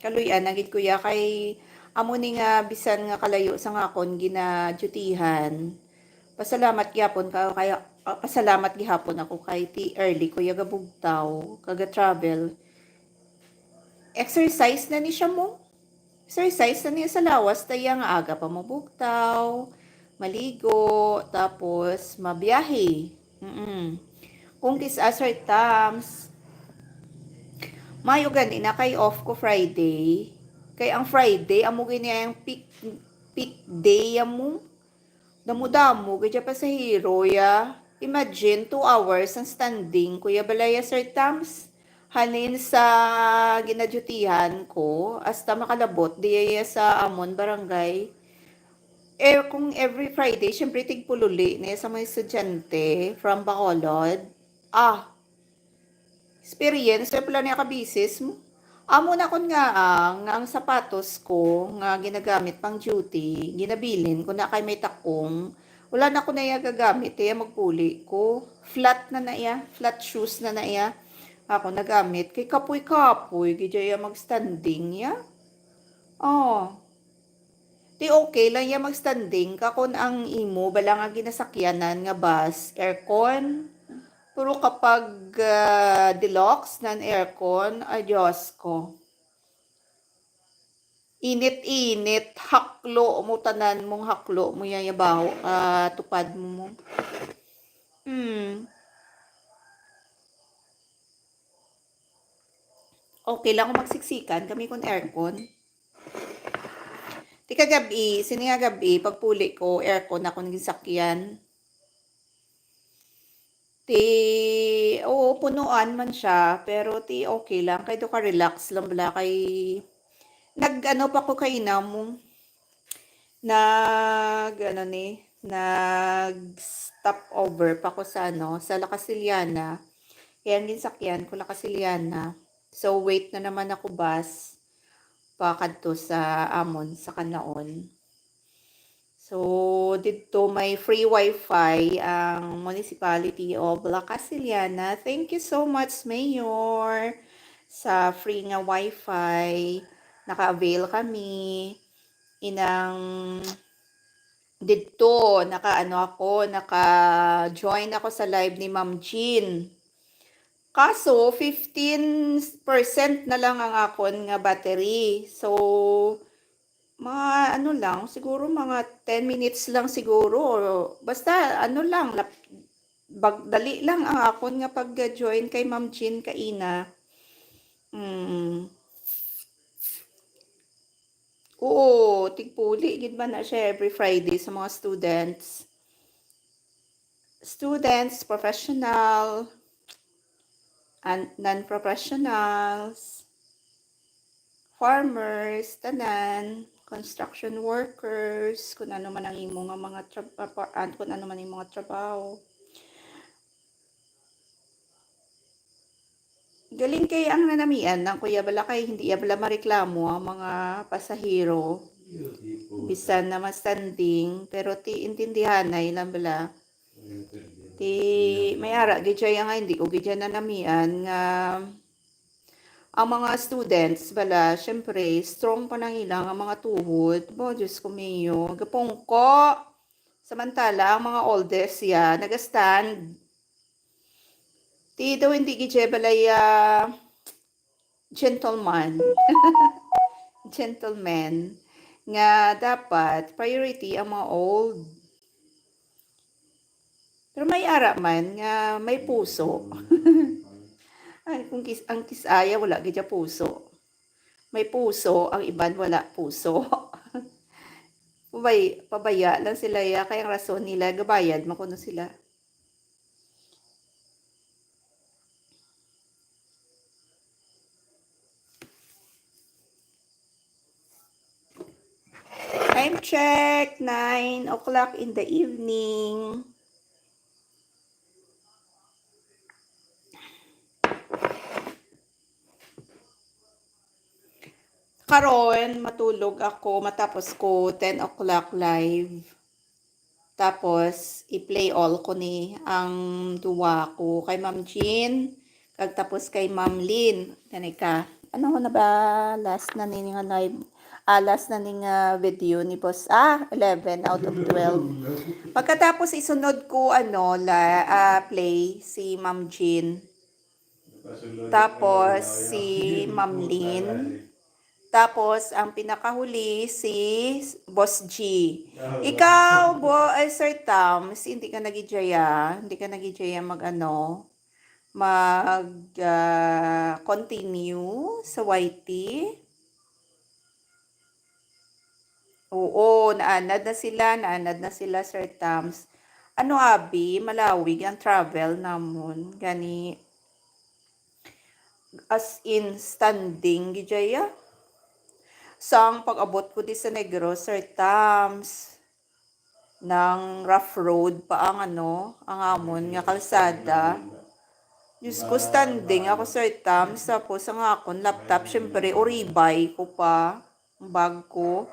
kaluyan, nagit kuya, kay amo ni nga bisan nga kalayo sa ngakon ginadutihan. Pasalamat gyapon ka kaya pasalamat gihapon ako kay ti early kuya gabugtaw kaga travel. Exercise na ni siya mo. Exercise na niya sa lawas taya nga aga pa mabugtaw, maligo, tapos mabiyahe. Kung Sir Tams, mayo gani na kay off ko Friday. Kay ang Friday amo gini ang peak day amo. Damo-damo gadya pa sa hero ya. Imagine 2 hours ang standing kuya balaya Sir Tams. Halin sa ginadutihan ko hasta makalabot diya sa Amon Barangay. Kung every Friday, syempre tigpululi niya sa mga estudyante from Bacolod. Experience, pala niya kabisis mo. Amo na kon nga ang sapatos ko nga ginagamit pang duty, ginabilin ko na kay may takong. Wala na ko na iya gagamit, magpuli ko. Flat na na iya, flat shoes na na iya. Ako nagamit kay kapoy-kapoy, gidya magstanding ya. Di okay lang ya magstanding kakon ang imo bala nga ginasakyanan nga bus, aircon. Pero kapag deluxe, non-aircon, Diyos ko. Init-init, haklo mo tanan mong haklo mo yayabaw, tupad mo. Okay lang kung magsiksikan kami kung aircon. Di kagabi, sini nga gabi, pagpuli ko, aircon ako naging sakyan. Punuan man siya, pero okay lang. Kay do ka relax lang bala kay nag-ano pa ko kay mo nag stop over pa ko sa sa La Casiliana. Kaya ang sakyan ko La Casiliana. So wait na naman ako bus pa kadto sa Amon sa Kanaon. So, dito may free wifi ang Municipality of La Casiliana. Thank you so much, Mayor, sa free nga wifi. Naka-avail kami. Dito, naka-join ako sa live ni Ma'am Jean. Kaso, 15% na lang ang akon nga battery. So, mga siguro mga 10 minutes lang siguro. Basta lang, dali lang ang akon nga pag-join kay Ma'am Jean kaina. Oo, tigpuli, gid ba na siya every Friday sa mga students. Students, professional, and non-professionals, farmers, tanan, construction workers, kung ano man ang imo nga mga trabaho. Galing kay ang nanamian ng kuya bala kay hindi bala mareklamo ang mga pasahero. Bisan na standing pero intindihan na ilang bala. May ara gidya nga hindi ko gidya nanamian nga ang mga students bala, syempre, strong pa nang ilang ang mga tuhod. Diyos ko mayo, gapongko. Samantala, ang mga oldest nagastand. Daw hindi gidya balay gentleman. Gentleman. Nga dapat, priority ang mga old. Pero may ara man, nga may puso. Ay, kung ang kisaya, wala gidya puso. May puso, ang iban wala puso. Pabaya lang sila kaya ang rason nila, gabayad, makuno sila. Time check, 9 o'clock in the evening. Karon matulog ako matapos ko 10 o'clock live. Tapos, i-play all ko ni ang duwa ko kay Ma'am Jean, kag tapos kay Ma'am Lynn. Kani ka. Ano ko na ba last na ning nga live? Last na ning video ni Boss. 11 out of 12. Pagkatapos isunod ko play si Ma'am Jean. Tapos si Ma'am Lynn. Tapos, ang pinakahuli, si Boss G. Ikaw, Sir Tams, hindi ka nagijaya. Hindi ka nagijaya continue sa YT. Oo, naanad na sila, Sir Tams. Ano, Abi, malawig ang travel namon. Gani, as in, standing, gijaya. Sang pag-abot ko di sa Negros, Sir Tams, ng rough road pa ang ang amon nga kalsada. Diyos ko, standing ako, Sir Tams, tapos ang akon laptop, syempre, uribay ko pa, ang bag ko.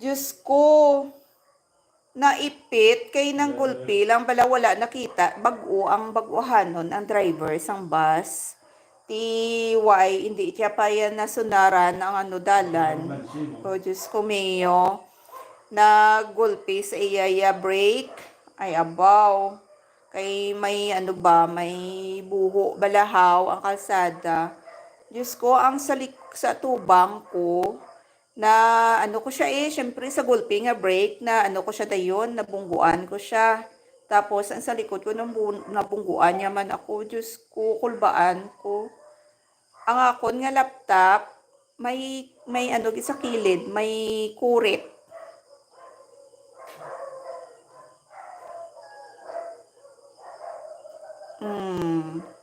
Diyos ko, naipit, kay nang gulpi lang pala wala nakita, ang baguhanon, ang driver, sang bus. Hindi siya pa yan nasunaran ang dalan. O Diyos ko, Mayo, nagulpi sa iyaya break. Ay, abaw. Kay may may buho, balahaw ang kalsada. Diyos ko, ang sa tubang ko, na ko siya syempre sa gulpi nga break, na ko siya dayon, nabungguan ko siya. Tapos, ang sa likod ko, nabungguan niya man ako. Diyos ko, kulbaan ko. Ang akon nga laptop, may sa kilid, may kurit.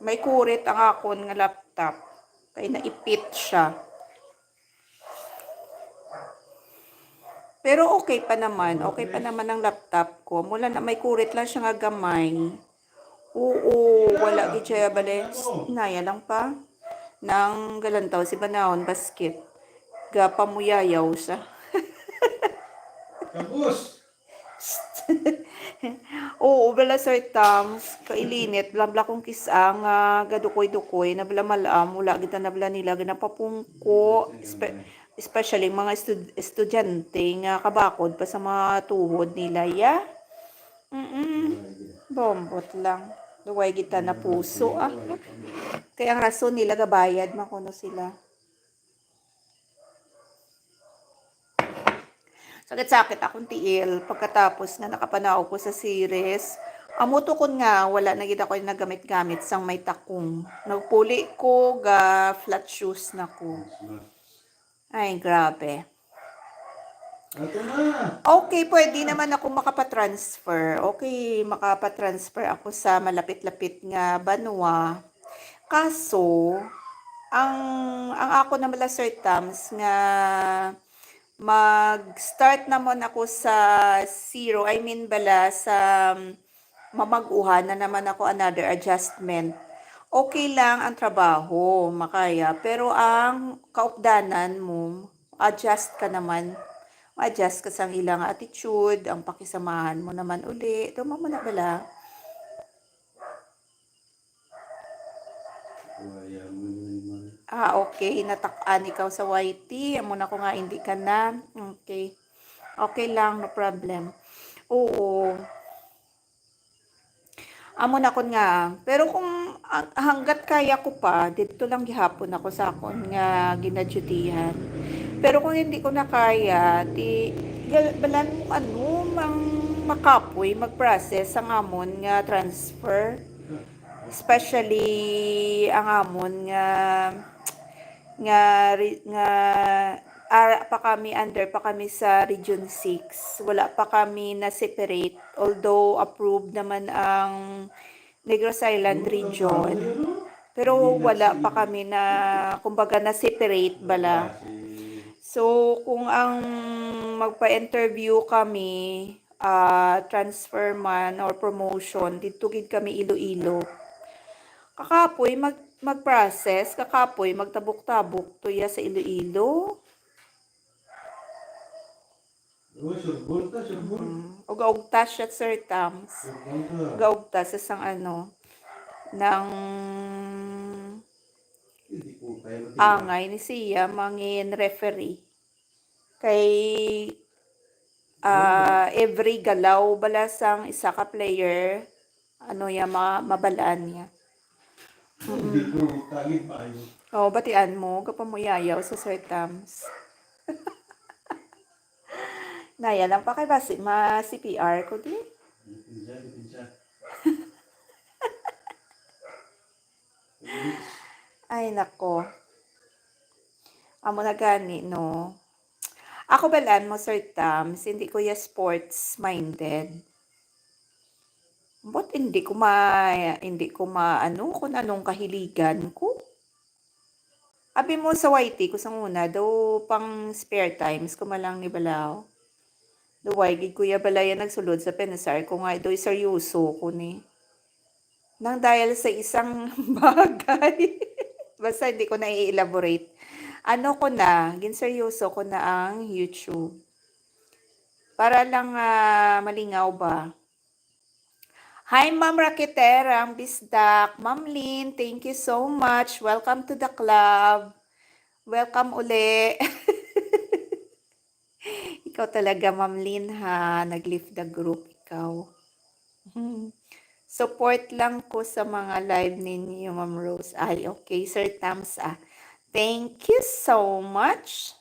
May kurit ang akon nga laptop. Kaya naipit siya. Pero okay pa naman ang laptop ko. Mula na may kurit lang siya nga gamay. Oo, wala gid siya bale. Naya lang pa. Nang galantaw si Banahon basket. Gapamuyayaw siya. Kapus! Oo, bala Sir Tams, kailinit, blabla kong kisang, gadukoy-dukoy, nabla malam, wala kita nabla nila, ganapapungko, especially mga estudyante nga kabakod pa sa mga tuhod nila, ya. Bombot lang. Duway kita na puso, Kaya ang rason nila, gabayad, makuno sila. Sakit-sakit akong tiil pagkatapos nga nakapanaw ko sa series. Amuto ko nga, wala na kita ko yung nagamit-gamit sang may takong. Nagpuli ko, flat shoes na ko. Ay, grabe. Okay, pwede naman ako makapatransfer. Okay, makapatransfer ako sa malapit-lapit nga Banwa. Kaso, ang ako na mala Sir Tams nga mag-start naman ako sa zero. I mean bala sa mamaguhan na naman ako another adjustment. Okay lang ang trabaho, makaya. Pero ang kaupdanan mo, adjust ka naman. Adjust ka sa ilang attitude, ang pakisamahan mo naman uli. Tuma mo na bala. Okay. Natakaan ikaw sa YT. Amo na ko nga, hindi ka na. Okay. Okay lang, no problem. Oo. Amo na ko nga. Pero kung hanggat kaya ko pa, dito lang gihapon ako sa akon nga ginadyutihan. Pero kung hindi ko na kaya, balan mo mang makapoy, mag-process ang amon nga transfer. Especially ang amon nga under pa kami sa Region 6. Wala pa kami na separate, although approved naman ang Negros Island region. Pero wala pa kami na kumbaga na separate bala. So kung ang magpa-interview kami, transfer man or promotion, dito gid kami Iloilo. Kakapoy mag-process, kakapoy magtabok-tabok tuya sa Iloilo. Oh, surbol ta, surbol. O gaugta siya, Sir Tams. Surbol ta. Gaugta sa sang ano, ng Hindi ko kaya matira. angay ni siya, mangin referee. Kay every galaw bala sang isa ka player, ano ya, mabalaan niya. Hindi ko tagid pa ayo. O, batian mo, kapag mo yayaw sa Sir Tams. Naya lang pa kay basi, ma-CPR ko di. Pinsa, pinsa. Ay, nako. Amo na gani, no? Ako balaan mo, Sir Tams, hindi ko ya sports-minded. But hindi ko ano, kung anong kahiligan ko. Abi mo sa YT ko sa una, do pang spare times ko malang ni Balaw. Do gid kuya balaya nagsulod sa pensar ko nga do seryoso ko ni. Nang dahil sa isang bagay. Basta hindi ko na i-elaborate. Ano ko na, ginseryoso ko na ang YouTube. Para lang malingaw ba. Hi, Ma'am Raketera, ang bisdak. Ma'am Lynn, thank you so much. Welcome to the club. Welcome uli. Ikaw talaga, Ma'am Lynn, ha. Nag-lift the group, ikaw. Support lang ko sa mga live ninyo, Ma'am Rose. Ay, okay, Sir Tams, Thank you so much.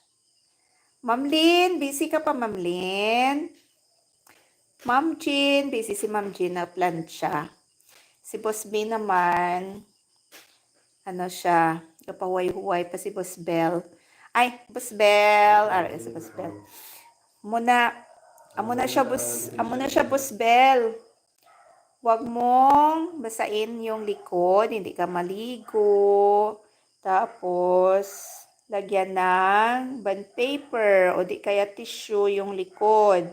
Ma'am Lynn, busy ka pa, Ma'am Lynn? Ma'am Jean, busy si Ma'am Jean na plancha. Si Boss B naman, ano siya, kapahuay-huway pa si Boss Bell. Ay, Boss Bell, si Boss Bell. Amo na siya, Boss Bell. Huwag mong basain yung likod, hindi ka maligo. Tapos, lagyan ng bond paper o di kaya tissue yung likod.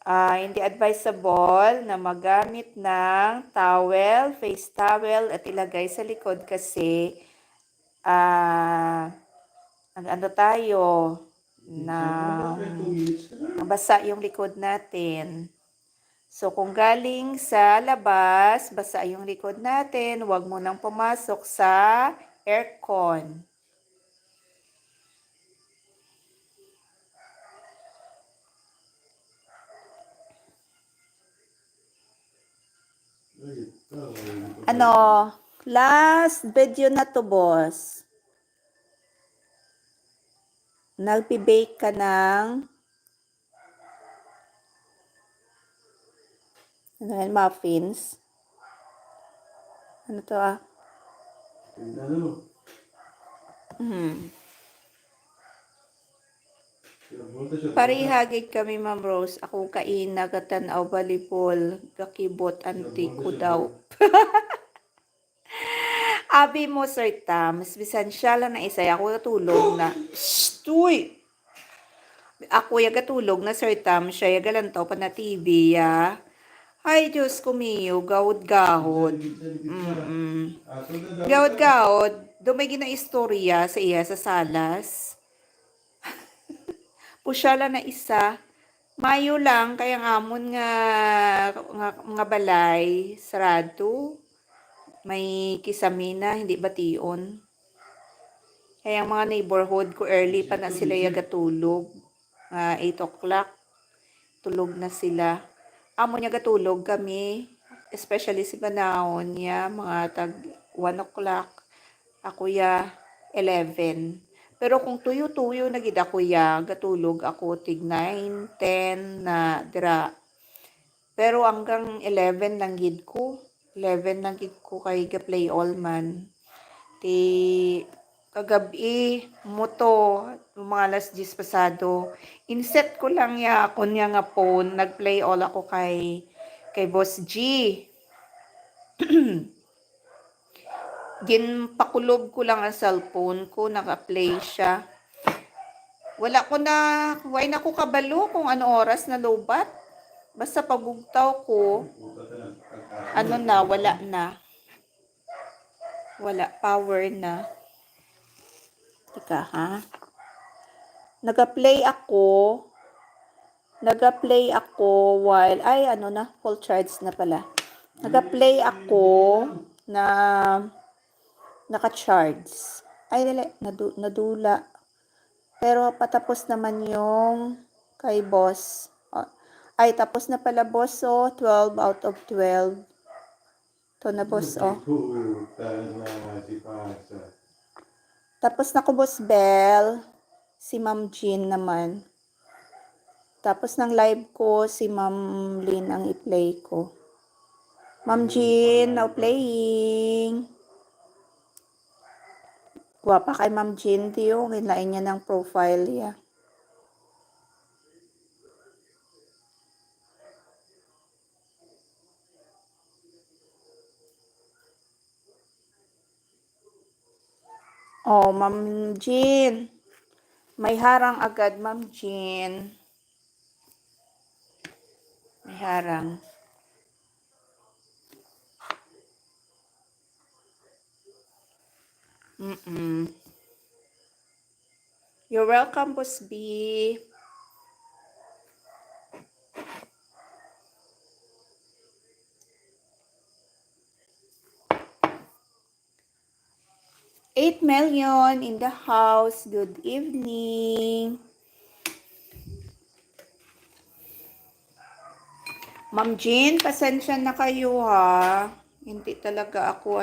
Hindi advisable na magamit ng towel, face towel at ilagay sa likod kasi ano tayo na basa yung likod natin. So kung galing sa labas, basa yung likod natin, huwag mo nang pumasok sa aircon. Ano, last video na to, boss. Nagpi-bake ka ng muffins. Ano to Parihagig kami, Ma'am Rose. Ako kain nagatan-aw volleyball. Gakibot anti ko daw. Abi mo, Sir Tams, bisan siya lang na isay. Ako katulog na. Uy! Ako yagatulog na, Sir Tams. Siya yagalantaw pa na TV, ya. Ay, Diyos ko miyo. Gawod-gahod. Gawod-gahod. Dumay na istorya sa iya sa salas. Pusyala na isa. Mayo lang, kaya amon nga balay, sarado. May kisamina, hindi bation. Kaya mga neighborhood ko, early pa na sila yagatulog. 8 o'clock, tulog na sila. Amo niya gatulog kami, especially si Banahon niya, mga tag 1 o'clock. Ako ya, 11. Pero kung tuyo-tuyo na gid ako ya, gatulog ako tig 9, 10 na dira. Pero hanggang 11 lang gid ko. 11 lang gid ko kay ga-play all man. Ti kagabi moto mga alas 10 pasado. Inset ko lang ya ako niya nga phone, nag-play all ako kay Boss G. Ginpakulob ko lang ang cellphone ko, naka-play siya. Wala ko kabalo kung ano oras na lobat. Basta pagugtaw ko, wala na. Wala, power na. Teka, ha? Nag-play ako, Nag-play ako while, ay ano na, full charge na pala. Nag-play ako na naka-charge. Ay, dali, nadula. Pero patapos naman yung kay boss. Ay, tapos na pala boss, 12 out of 12. Ito na boss, Tapos na ko boss Bell. Si Ma'am Jean naman. Tapos ng live ko, si Ma'am Lynn ang i-play ko. Ma'am Jean, now playing. Guwapa kay Ma'am Jean, tiyo. Hinlain niya ng profile niya. Oh, Ma'am Jean. May harang agad, Ma'am Jean. May harang. You're welcome, Boss B. $8 million in the house. Good evening. Ma'am Jean, pasensya na kayo ha. Hindi talaga ako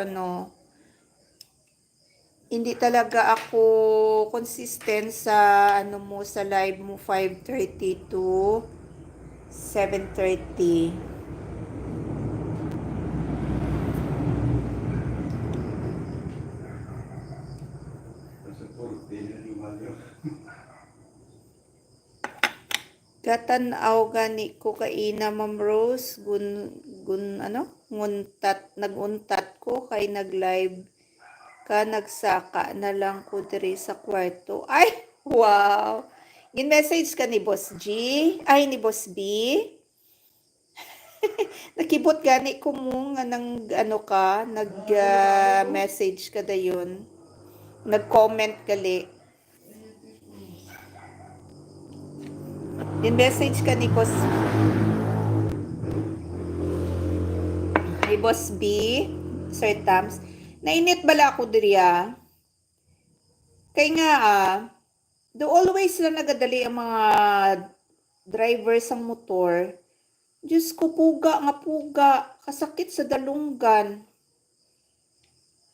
hindi talaga ako consistent sa mo sa live mo 5:30 to 7:30. Gatanaw gani ko kaina Ma'am Rose naguntat ko kay nag-live ka nagsaka na lang ko diri sa kwarto. Ay, wow. Gin-message ka ni Boss G? Ay, ni Boss B? Nakibot gani ko mo nga nang nag-message ka dayon. Nag-comment gali. Gin-message ka ni Boss B? Sir Tams? Nainit bala ako diri Kay nga do always na nagadali ang mga drivers ang motor. Diyos ko, puga, kasakit sa dalunggan.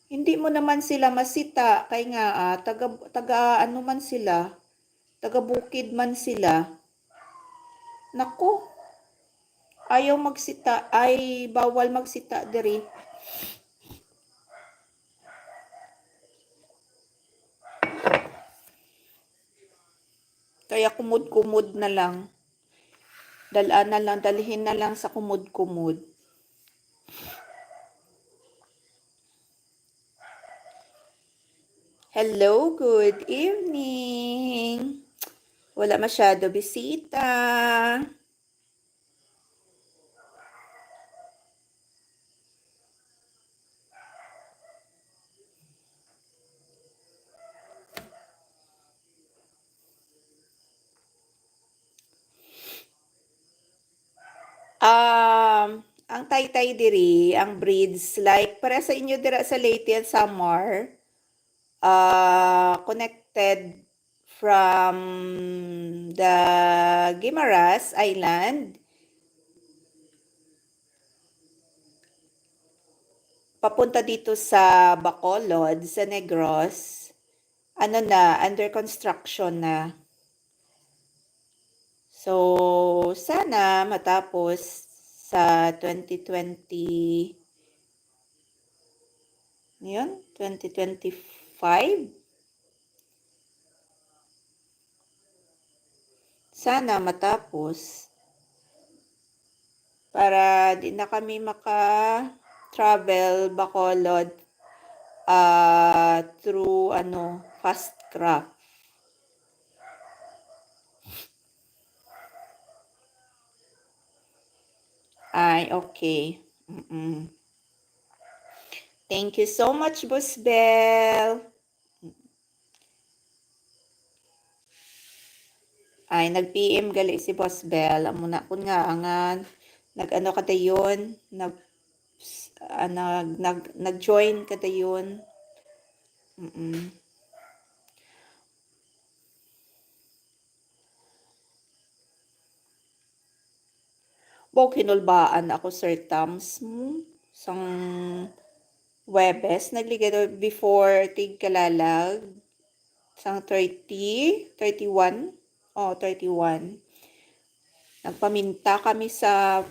Hindi mo naman sila masita, kay nga taga ano man sila, taga bukid man sila. Nako, ayaw magsita, ay bawal magsita diri. Kaya kumud-kumud na lang. Dalhin na lang sa kumud-kumud. Hello, good evening. Wala masyado bisita. Ang taytay diri, ang breeds, like para sa inyo dira sa Leyte and Samar, connected from the Guimaras Island papunta dito sa Bacolod, sa Negros, under construction na. So, sana matapos sa 2020, yun, 2025. Sana matapos para di na kami maka-travel Bacolod through fast craft. Ay, okay. Thank you so much, Boss Bell. Ay, nag-PM gali si Boss Bell. Amo na kun nga angan nag-ano ka dayon, nag-join ka dayon. Mm. Bo kinulbaan ako Sir Tams mo sang Webes nagligado before tig kalalag sang 30, 31. Oh, 31. Nagpaminta kami sa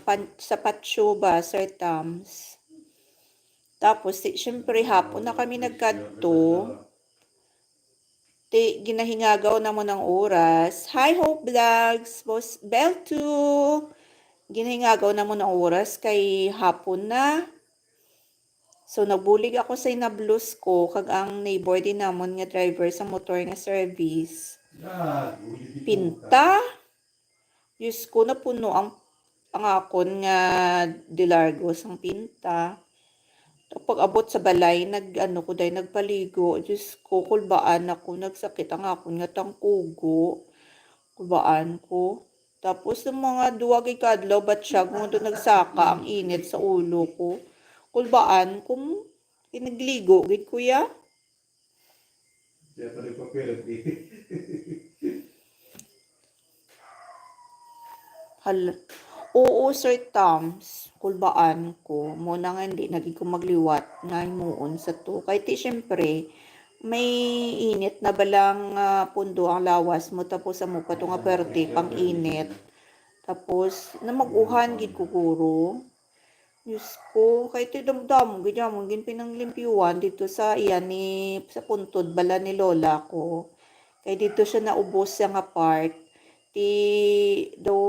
Patsuba, Sir Tams. Tapos, syempre, hapon na kami nagkadto. Ginahingagaw na mo ng oras. Hi, Hope Vlogs! Boss Bell 2! Ginahingagaw na mo ng oras kay hapon na. So, nagbulig ako sa inablos ko kag ang neighbor din namon nga driver sa motor nga service. Pinta? Diyos ko, napuno ang akon nga dilargos ang pinta. Pag abot sa balay, nagpaligo. Diyos ko, kulbaan ako. Nagsakit ang akon nga tangkugo. Kulbaan ko. Tapos ng mga duwag ikadlaw, batsyag mo doon nagsaka ang init sa ulo ko. Kulbaan ko, kinagligo, gid kuya. Siya pa rin papirat eh. Oo, Sir Tams, kulbaan ko. Muna nga hindi, naging ko magliwat nga imuon sa to. Kahit syempre, may init na balang pundo ang lawas mo. Tapos amo pa to nga perte, pang init. Tapos, na mag-uhan, gid kukuro. Diyos ko, kahit damdam, ganyan mo, gin pinanglimpyuan dito sa sa puntod, bala ni lola ko. Kaya dito siya naubos sa nga part. Daw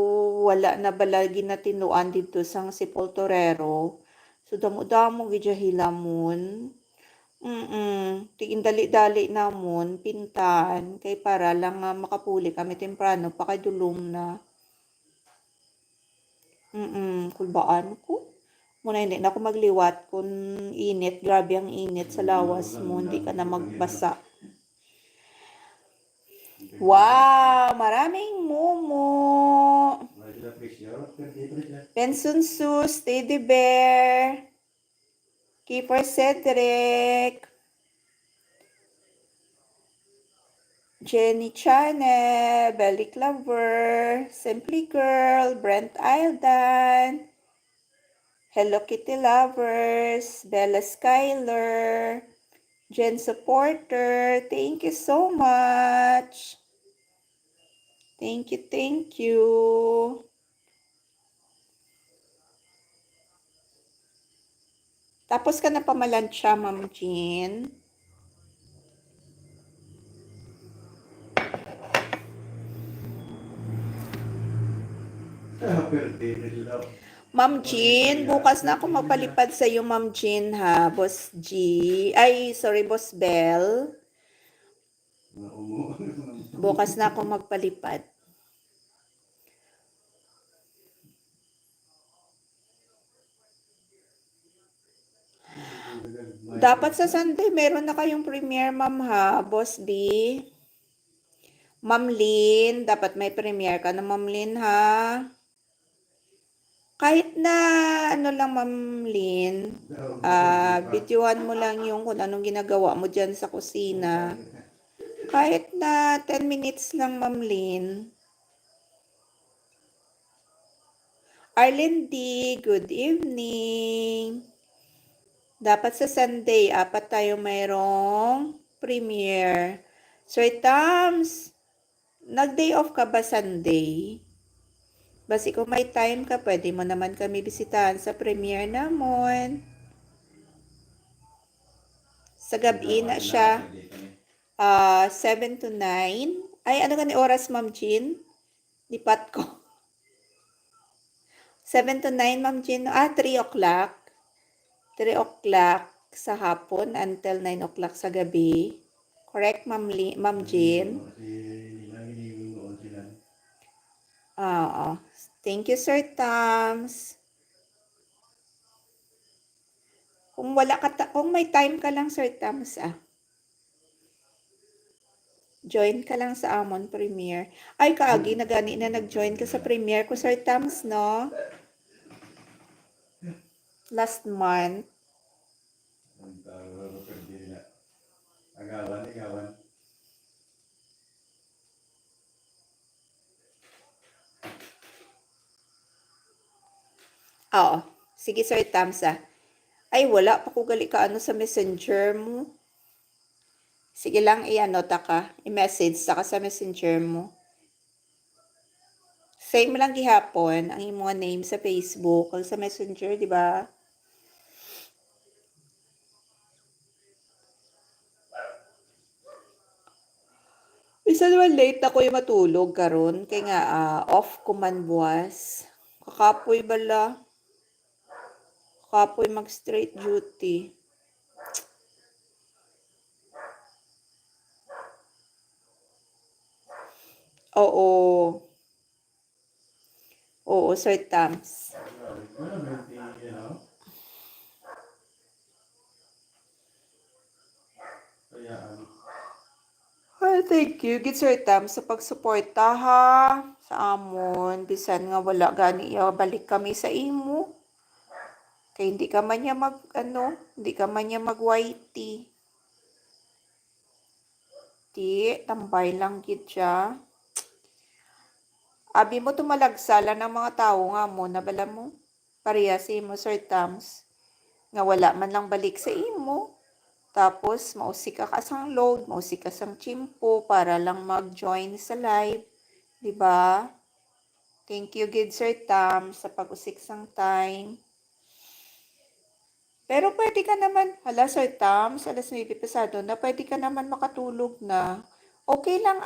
wala na bala ginatinuan dito sang Sepulturero. So damo-damo gidya hilamon. Ti indali-dali namon pintan kay para lang makapuli kami temprano pakadulong na. Kulbaan ko. Muna hindi na ako magliwat kung init, grabe ang init sa lawas mo, hindi ka na magbasa. Wow! Maraming mumu! Pensunsus, Teddy Bear, Keeper Cedric, Jenny Chane, Belly Clover, Simply Girl, Brent Aldan, Hello Kitty Lovers, Bella Skyler, Jen Supporter, thank you so much. Thank you, thank you. Tapos ka na pamalansya, Ma'am Jean? Ma'am Jean, bukas na ako magpalipad sa iyo, Ma'am Jean, ha? Boss G. Ay, sorry, Boss Bell. Bukas na ako magpalipad. Dapat sa Sunday, meron na kayong premiere, Ma'am, ha? Boss B. Ma'am Lynn, dapat may premiere ka na, Ma'am Lynn, ha? Kahit na ano lang, Ma'am Lynn, videoan mo lang yung kung anong ginagawa mo dyan sa kusina. Kahit na 10 minutes lang, Ma'am Lynn. Arlene D, good evening. Dapat sa Sunday, 4 tayo mayroong premiere. Sir Tams, nag-day off ka ba Sunday? Basi kung may time ka, pwede mo naman kami bisitahan sa premiere namon. Sa gabi na siya. 7 to 9. Ay, ano ka ni oras, Ma'am Jean? Lipat ko. 7 to 9, Ma'am Jean. 3 o'clock. 3 o'clock sa hapon until 9 o'clock sa gabi. Correct, Ma'am Jean? Oo. Thank you, Sir Tams. Kung may time ka lang, Sir Tams, Join ka lang sa Amon Premiere. Ay, kaagi na gani na nag-join ka sa Premiere ko, Sir Tams, no? Last month. Ang tawag ko pwede na. Agawan. Oo. Sige, Sir Tams, ah. Ay, wala pa ko gali ka ano sa messenger mo. Sige lang, i-anota ka. I-message ka sa messenger mo. Same lang gihapon ang imong name sa Facebook o sa messenger, di ba? Bisa naman late ako yung matulog karon kay nga off ko man buwas. Kakapoy bala. Kakapoy mag straight duty. Oo. Oo, Sir Tams. Ay, thank you. Gid Sir Tams sa pagsuporta ha sa amon. Bisan nga wala gani balik kami sa imo. Kay hindi ka man niya hindi ka man niya mag YT. Di, tambay lang gid siya. Abi mo tumalagsala ng mga tao nga mo, nabala mo. Pareha sa imo, Sir Tams. Nga wala man lang balik sa imo. Tapos, mausik ka kasang load, mausik ka sang chimpo para lang mag-join sa live. Diba? Thank you, good Sir Tams, sa pag-usik sang time. Pero pwede ka naman, Sir Tams, alas 9 pasado na, pwede ka naman makatulog na. Okay lang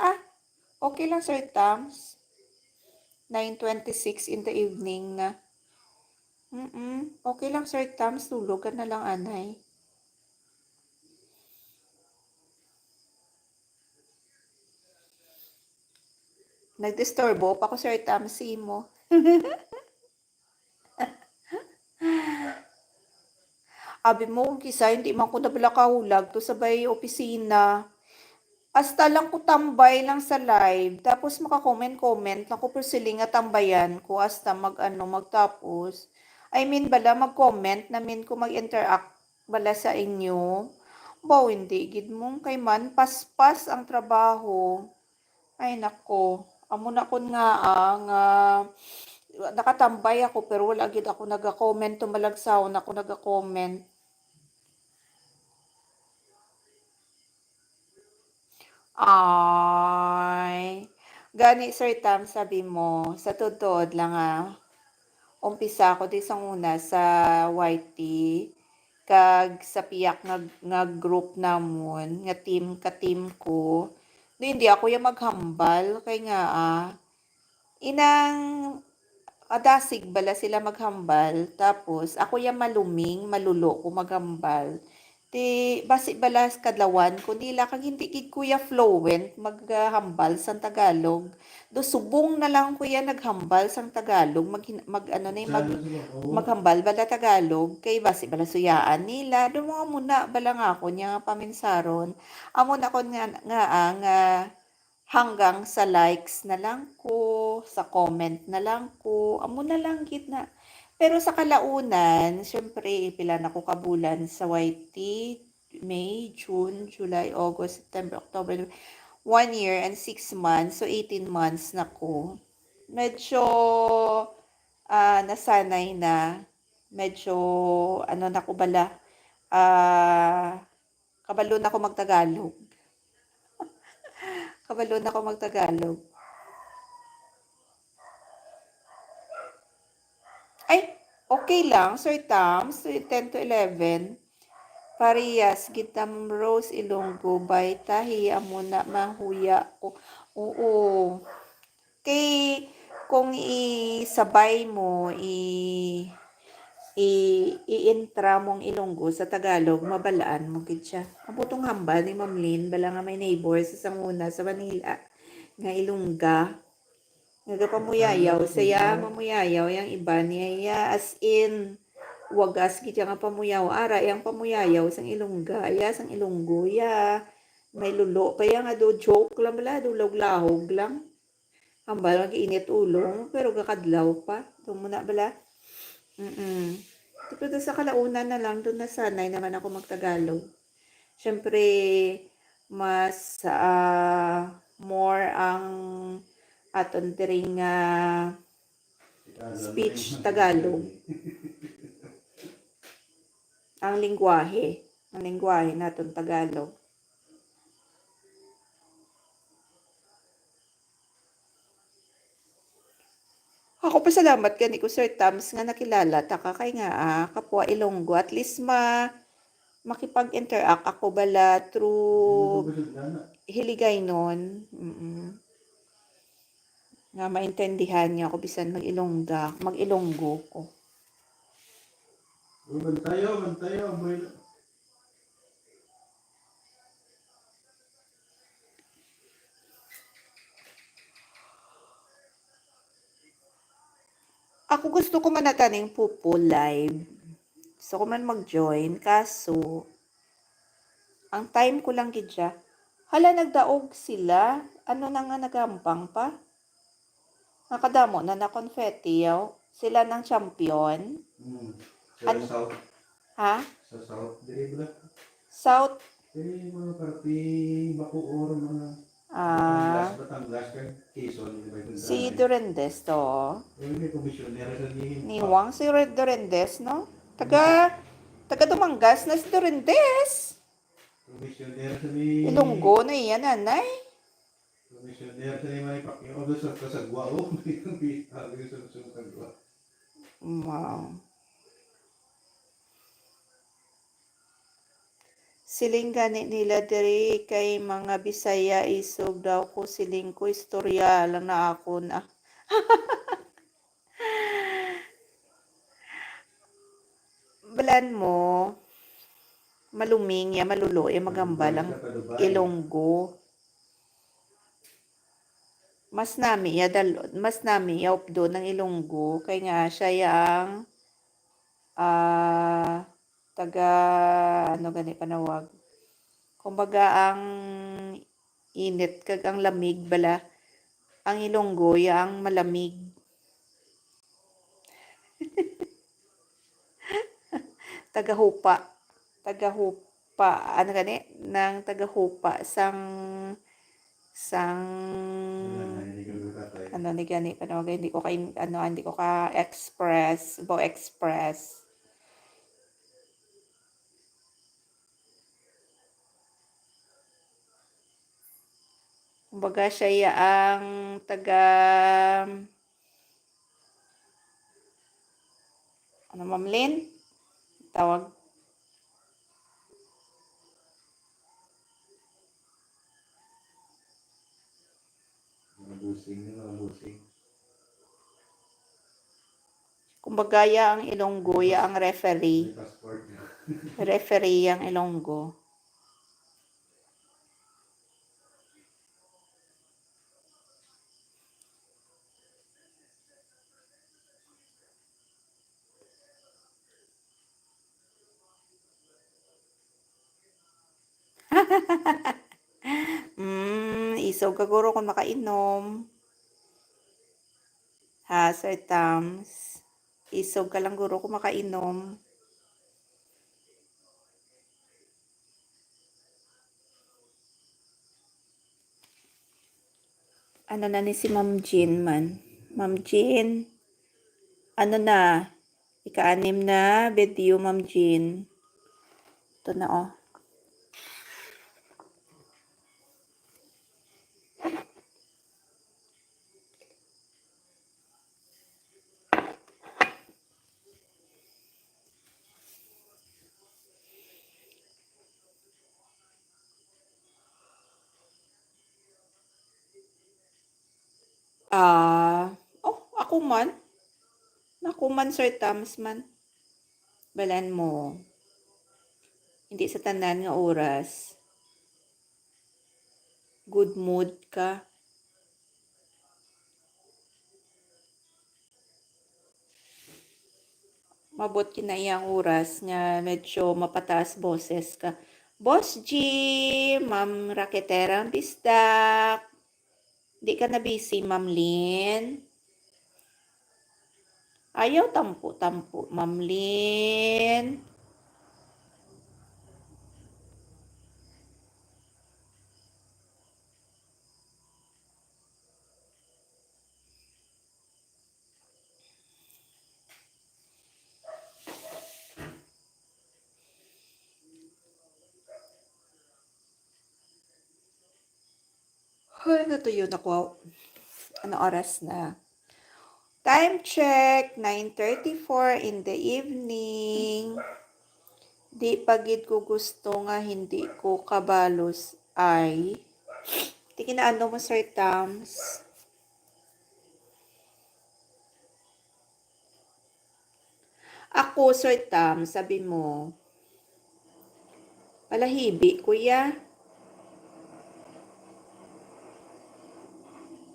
Okay lang, Sir Tams. 9:26 in the evening na. Okay lang, Sir Tams. Tulog ka na lang, anay. Nagdisturbo pa ko, Sir Tams, mo. Abi mo, kung kisa, hindi man ko nabala kahulag to sabay opisina. Hasta lang ko tambay lang sa live. Tapos maka-comment-comment lang ko pero sila nga tambayan ko hasta magtapos. I mean bala mag-comment namin ko mag-interact bala sa inyo. Baw hindi gid mong kay man paspas ang trabaho. Ay nako. Amo na kun nga nakatambay ako pero wala gid ako naga-comment tumalagsaw na ako naga-comment. Ay, gani Sir Tam, sabi mo, sa totoo lang umpisa ko di sa una sa YT, kag sa piyak nga group namon, nga team ka team ko, hindi ako yung maghambal, kay nga inang kadasig bala sila maghambal, tapos ako yung maluming, malulo ko maghambal. Ti basi balas kadlawan ko nila kag hindi gid kuya fluent maghambal sang Tagalog. Do subong na lang kuya naghambal sang Tagalog mag ano na maghambal bala Tagalog kay basi bala suyaan nila do mga muna bala nga ako nya paminsaron. Amo na kon nga hanggang sa likes na lang ko, sa comment na lang ko, amo na lang gid na. Pero sa kalaunan, syempre, pila na ko kabulan sa YT, May, June, July, August, September, October, 1 year and 6 months, so 18 months na ko. Medyo nasanay na, medyo ano na ko bala, kabalo na ko magtagalog. Kabalo na ko magtagalog. Ay, okay lang, Sir Tams, 10 to 11. Parehas, Gitam Rose Ilonggo, by Tahi, Amuna, Mahuya ko. Oo. Kay, kung isabay mo, i-intra mong Ilonggo sa Tagalog, mabalaan mo gid siya. Ang putong hamba ni Ma'am Lynn, bala nga may neighbor sa Sanguna, sa Manila, nga Ilongga. Nagapamuyayaw, saya mamuyayaw, yang iba niya, as in, wagas gid nga pamuyaw ara yang pamuyayaw sang Ilongga ya sang Ilonggo ya May lulo. Kaya nga do joke lang bala, do lahog lang. Ang bala mag-init ulo, pero kakadlaw pa. Doon muna bala. Pero sa kalaunan na lang, doon nasanay naman ako magtagalog. Siyempre, mas more ang aton diring speech Tagalog. Ang lingwahe naton Tagalog. Ako pasalamat gani ko Sir Tams nga nakilala ta ka kay nga kapwa Ilonggo, at least makipag-interact ako bala through Hiligaynon. Nga maintindihan niya ako bisan mag-Ilonggo ko. Bantayo. Ako gusto ko man nataning pupo live. Gusto ko man mag-join, kaso ang time ko lang gidya. Hala, nagdaog sila. Ano na nga nagampang pa? Nakadamo na confetti yaw. Sila ng champion. Sa South. Ha? Sa South. Dili ba? South. Dili mga parting Bacoor, mga Batangas, Quezon. Si Durendes to. May komisyonera sa Niwang si Durendes, no? Taga Dumangas na si Durendes. Komisyonera sa ni... Ilonggo na iyan, nanay. Komisyonera sa ni Manny Pacquiao doon sa Kasagwa. May sa Kasagwa. Wow. Siling gani nila diri kay mga Bisaya isog daw ko siling ko istorya lang na ako na. Balan mo maluming ya malulo ya magambal ang Ilonggo. Mas nami ya updo ng Ilonggo kay nga siya yang taga ano gani panawag. Kumbaga ang init kag ang lamig bala. Ang Ilonggo yang malamig. Tagahupa ano gani nang tagahupa sang ano ni gani panawag hindi ko ka express. Kumbaga siya ang taga ano mamlin tawag Busing. kumbaga ya ang Ilonggo ya ang referee Passport. referee ang Ilonggo. Isog kaguro kung makainom. Ha, Sir Tams. Isog ka lang guro kung makainom. Ano na ni si Ma'am Jean man? Ma'am Jean, ano na? Ika-anim na video, Ma'am Jean. Ito na, oh. Ako man. Sir Tams man. Balan mo. Hindi sa tanan nga oras. Good mood ka. Mabot kinayang oras nga medyo mapataas boses ka. Boss G, Ma'am Raketerang Bisdak. Di ka na busy, Ma'am Lynn? Ayaw tampo-tampo, Ma'am Lynn. Ay, natuyo na ko. Ano oras na? Time check, 9:34 in the evening. Di pagid ko gusto nga hindi ko kabalos ay. Di kinaano mo, Sir Tams? Ako, Sir Tams, sabi mo. Palahibi, kuya.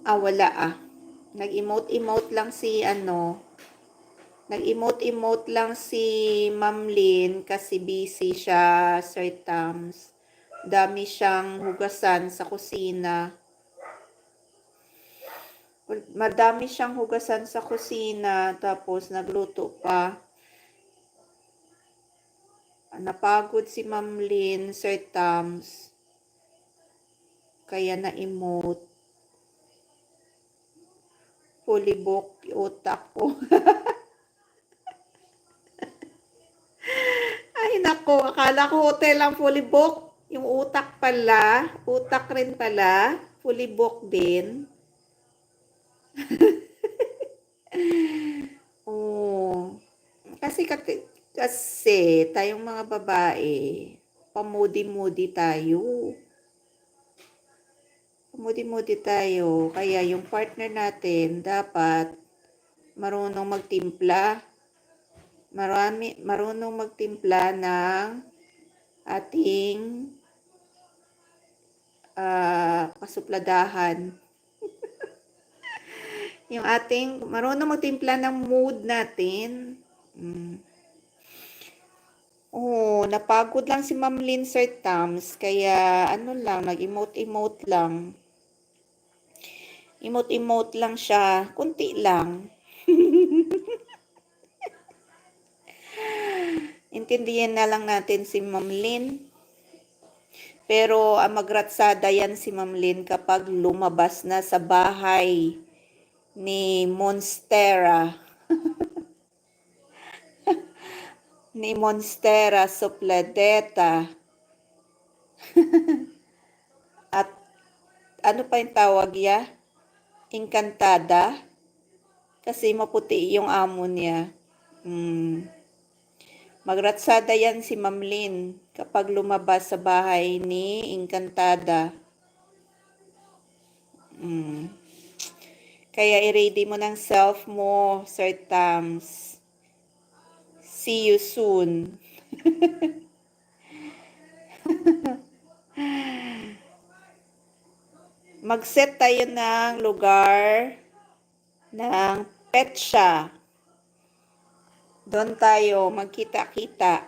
Wala ah. Nag-emote-emote lang si Nag-emote-emote lang si Ma'am Lynn kasi busy siya, Sir Tams. Dami siyang hugasan sa kusina. Madami siyang hugasan sa kusina, tapos nagluto pa. Napagod si Ma'am Lynn, Sir Tams. Kaya na-emote. Fully book utak ko. Ay nako, akala ko hotel ang fully book. Yung utak pala, utak rin pala, fully book din. Oh, kasi tayong mga babae, pamudi-mudi tayo. Pamudi-mudi tayo. Kaya yung partner natin dapat marunong magtimpla. Marunong magtimpla ng ating kasupladahan. Yung ating marunong magtimpla ng mood natin. Napagod lang si Ma'am Lynn, Sir Tams. Kaya nag-emote-emote lang. Emote-emote lang siya. Kunti lang. Intindihin na lang natin si Ma'am Lynn. Pero magratsada yan si Ma'am Lynn kapag lumabas na sa bahay ni Monstera. Ni Monstera Sopladeta. At ano pa yung tawag ya? Encantada. Kasi maputi yung amo niya. Magratsada yan si Ma'am Lynn kapag lumabas sa bahay ni Encantada. Kaya i-ready mo ng self mo, Sir Tams. See you soon. Mag-set tayo ng lugar ng petsa. Doon tayo magkita-kita.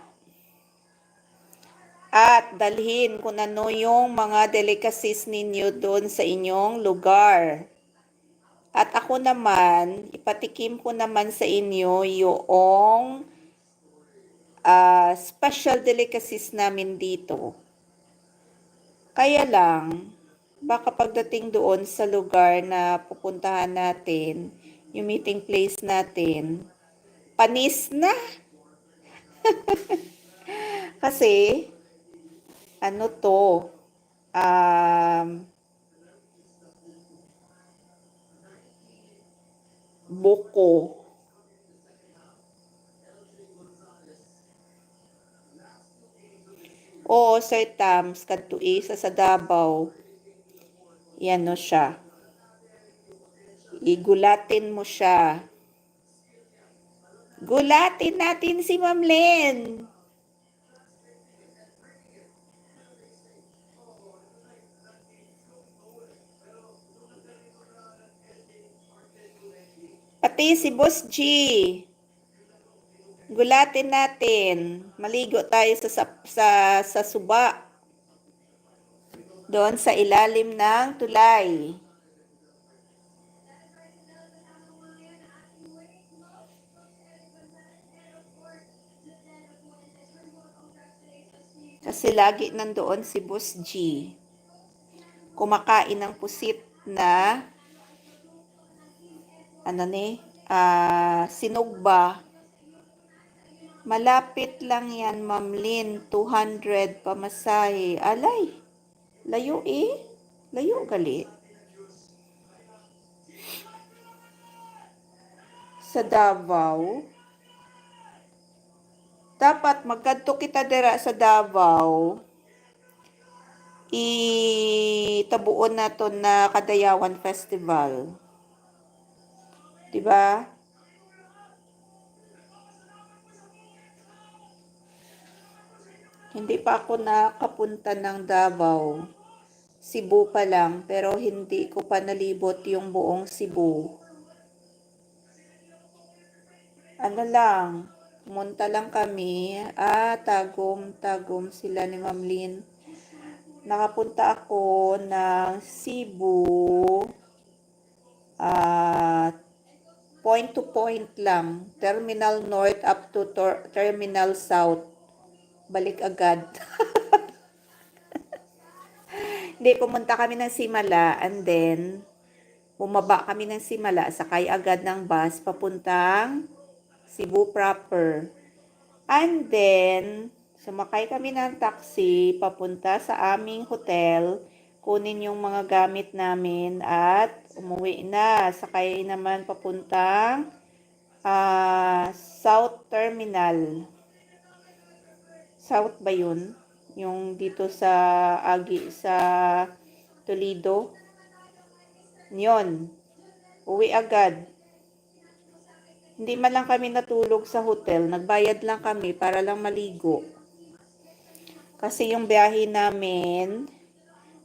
At dalhin kung ano yung mga delicacies ninyo doon sa inyong lugar. At ako naman, ipatikim ko naman sa inyo yung special delicacies namin dito. Kaya lang, baka pagdating doon sa lugar na pupuntahan natin, yung meeting place natin, panis na. Kasi, buko. Oo, Sir Tams, kadto isa sa Davao. Yan no siya. Igulatin mo siya. Gulatin natin si Ma'am Lynn. Pati si Boss G. Gulatin natin. Maligo tayo sa suba. Doon sa ilalim ng tulay. Kasi lagi nandoon si Boss G. Kumakain ng pusit na sinugba. Malapit lang yan, Ma'am Lynn. 200 pamasahe. Alay, layo eh. Layo gali. Sa Davao. Dapat magkadto kita dira sa Davao. Itabuon nato na Kadayawan Festival. Diba? Hindi pa ako nakapunta ng Davao. Cebu pa lang, pero hindi ko pa nalibot yung buong Cebu. Ano lang, pumunta lang kami, tagom sila ni Ma'am Lynn. Nakapunta ako ng Cebu, point to point lang, Terminal North up to Terminal South. Balik agad. Hindi, pumunta kami ng Simala and then bumaba kami ng Simala, sakay agad ng bus papuntang Cebu proper. And then, sumakay kami ng taxi papunta sa aming hotel, kunin yung mga gamit namin at umuwi na. Sakay naman papuntang South Terminal. South ba yun? Yung dito sa Toledo. Yun. Uwi agad. Hindi man lang kami natulog sa hotel. Nagbayad lang kami para lang maligo. Kasi yung biyahe namin,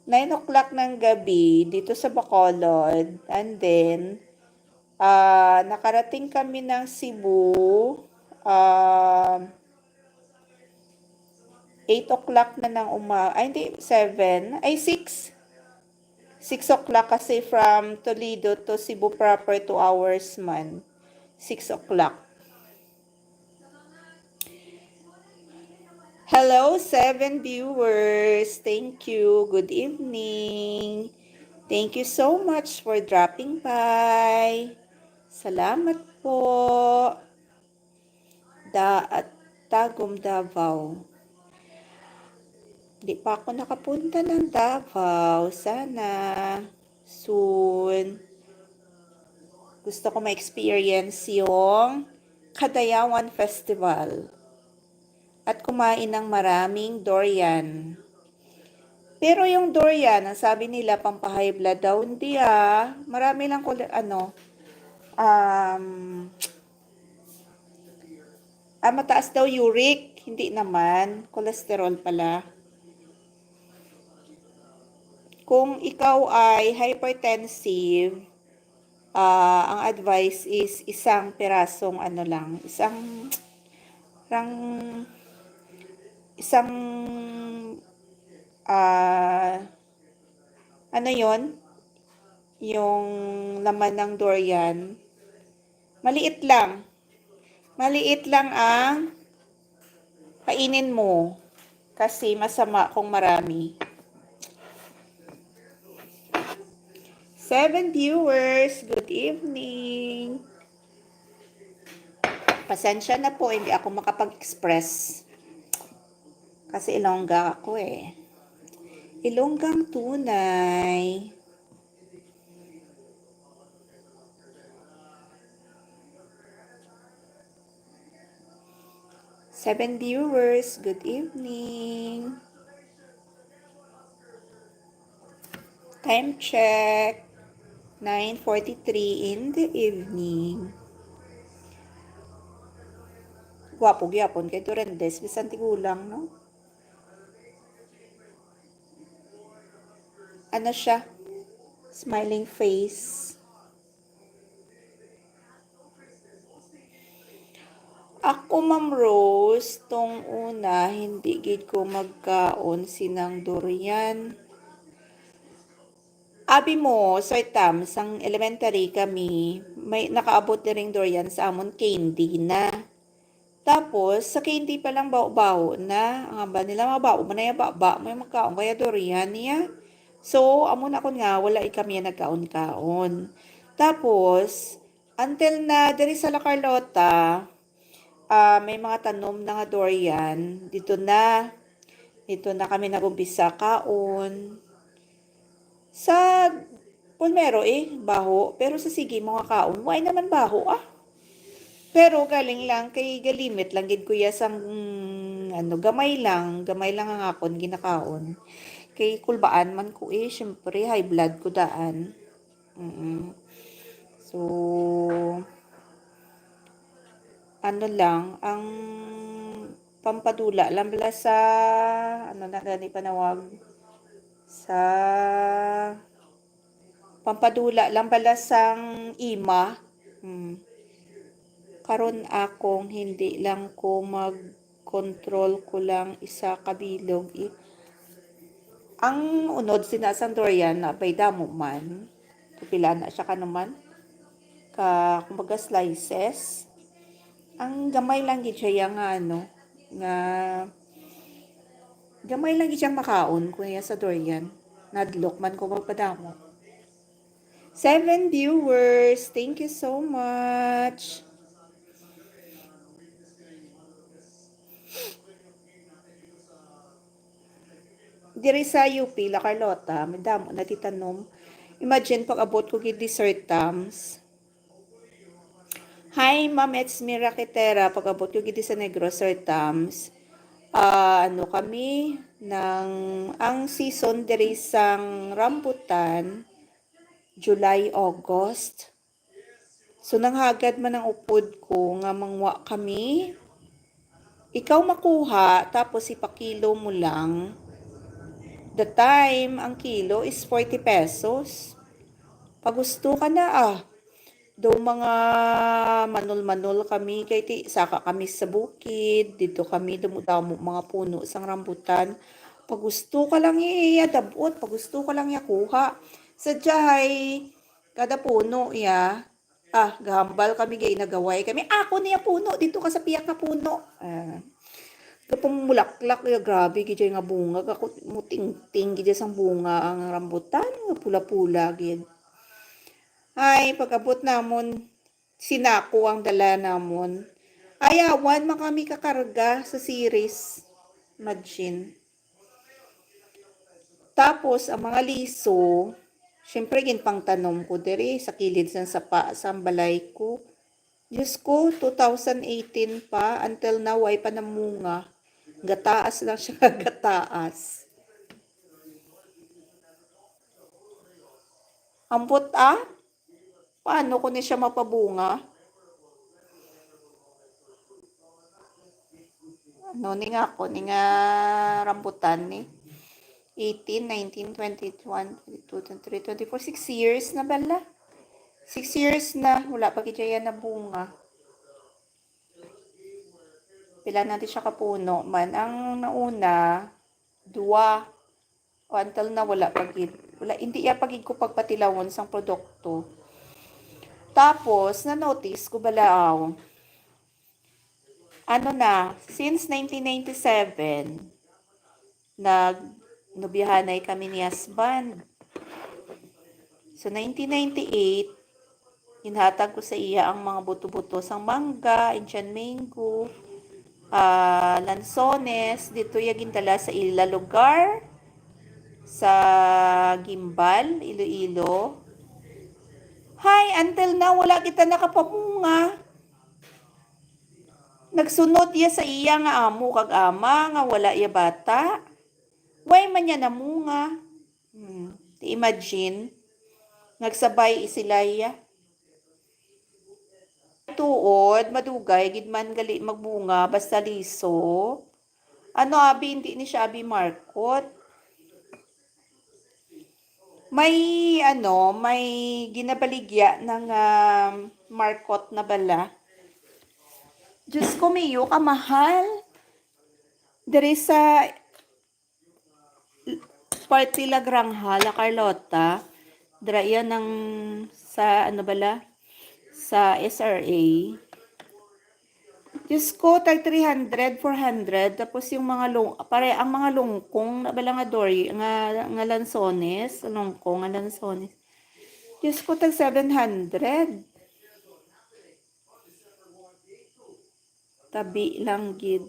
9 o'clock ng gabi dito sa Bacolod. And then, nakarating kami ng Cebu. 8 o'clock na ng hindi, 7. Ay, 6. 6 o'clock kasi from Toledo to Cebu proper 2 hours man. 6 o'clock. Hello, 7 viewers. Thank you. Good evening. Thank you so much for dropping by. Salamat po. Tagum, Davao. Hindi pa ako nakapunta ng Davao. Sana soon. Gusto ko ma-experience yung Kadayawan Festival. At kumain ng maraming durian. Pero yung durian, ang sabi nila pampahigh blood daw, hindi marami lang mataas daw uric, hindi naman, cholesterol pala. Kung ikaw ay hypertensive, ang advice is isang pirasong yung laman ng durian, maliit lang ang kainin mo kasi masama kung marami. 7 viewers, good evening. Pasensya na po, hindi ako makapag-express. Kasi Ilongga ako eh. Ilonggang tunay. Seven viewers, good evening. Time check, 9:43 in the evening. Gwapo gyapon kay Turendes, bisan tigulang, no? Ano siya? Smiling face. Ako, Ma'am Rose, tong una, hindi gid ko magkaon sinang durian. Abi mo, Tam, sang elementary kami, may nakaabot na ring durian sa amon candy na. Tapos, sa candy pa lang bao-bao na, ang aba nila mga bao, manaya ba, may magkaon kaya durian niya. So, amon ako nga, wala kami nagkaon-kaon. Tapos, until na diri sa La Carlota, may mga tanom na nga durian. Dito na kami nagumpisa kaon. Sa Pulmero baho. Pero sa sige mga kaon, why naman baho Pero galing lang kay galimit lang gid kuya sang gamay lang ang akon ginakaon. Kay kulbaan man ko syempre high blood ko daan. So ano lang ang pampadula lang bala sa ano na gani panawag sa pampadula lang bala sang ima. Karon akong hindi lang ko mag-control ko lang isa kabilog ang unod sinasang durian na pay damo man pila na siya kanuman kumbaga slices ang gamay lang gid siya nga nga gamay lang gid siyang makaon kuya sa durian nadlok man ko magpadamo 7 viewers, thank you so much. Diri sa UP, La Carlota, may damo na titanom. Imagine pag abot ko gid dessert tams. Hi, Ma'am Etsmira Kitera, pag abot ko gid sa Negros Sir Tams. Kami ng ang season diri sang rambutan July, August. So nanghagad man ang upod ko nga mangwa kami. Ikaw makuha tapos ipakilo mo lang. The time, ang kilo is 40 pesos. Pag gusto ka na do mga manol-manol kami kay saka kami sa bukid, dito kami dumudamo mga puno sang rambutan. Pag gusto ka lang iadabot, pag gusto ka lang yakuha. Sadyahay kada puno gahambal kami gay nagaway kami. Ako niya puno dito ka sa piyak na puno. Kapag mulaklak, grabe, gid nga bunga. Kako muting-ting gid sang bunga ang rambutan, nga pula-pula gid. Ay, pagabot namon, sinako ang dala namon. Ayawan, makami kakarga sa series. Imagine. Tapos, ang mga liso, syempre, ginpang tanom ko diri sa kilid sa sapa, sa balay ko. Diyos ko, 2018 pa, until now, ay pa namunga. Gataas lang siya, gataas. Ampot paano ko ni siya mapabunga? Ni nga ako, ni nga rambutan ni. 18, 19, 21, 22, 23, 24, 6 years na bala. 6 years na, wala pa kita na bunga. Pila natin siya kapuno man. Ang nauna, 2. Until na wala pagid. Hindi pagid ko pagpatilawon sang produkto. Tapos, na-notice ko balaaw. Since 1997, nagnubihanay kami ni husband. So, 1998, hinhatag ko sa iya ang mga buto-buto sang mangga, Indian mango, lansones, dito gintala sa ila lugar, sa Gimbal, Iloilo. Hi, until now, wala kita nakapamunga. Nagsunod sa iya nga amo kag ama, nga wala bata. Why man niya namunga? Imagine, nagsabay sila tuod, madugay, gid man gali magbunga, basta liso. Hindi ni siya markot. May ginabaligya ng markot na bala. Diyos ko, mayo ka mahal. There is a party La Granja, La Carlota. Dra yan ng sa ano bala? Sa SRA. Diyos ko, tag 300, 400. Tapos yung mga ang mga lungkong na bala nga dory, nga lansones, lungkong nga lansones. Diyos ko, tag 700. Tabi lang gid.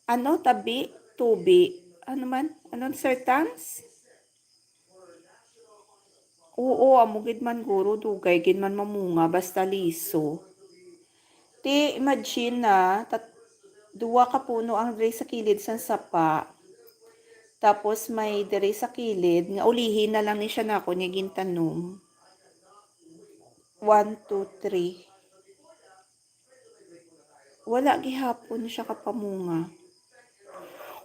Ano, tabi, tubi. Ano man? Anong sertans? Oo, amugid man guro, dugay, gid man mamunga, basta liso. Ti, imagine na, duwa ka puno ang dre sa kilid sa sapa. Tapos may dre sa kilid, nga ulihin na lang ni siya na ako niya gintanom. 1, 2, 3. Wala gihapon siya kapamunga.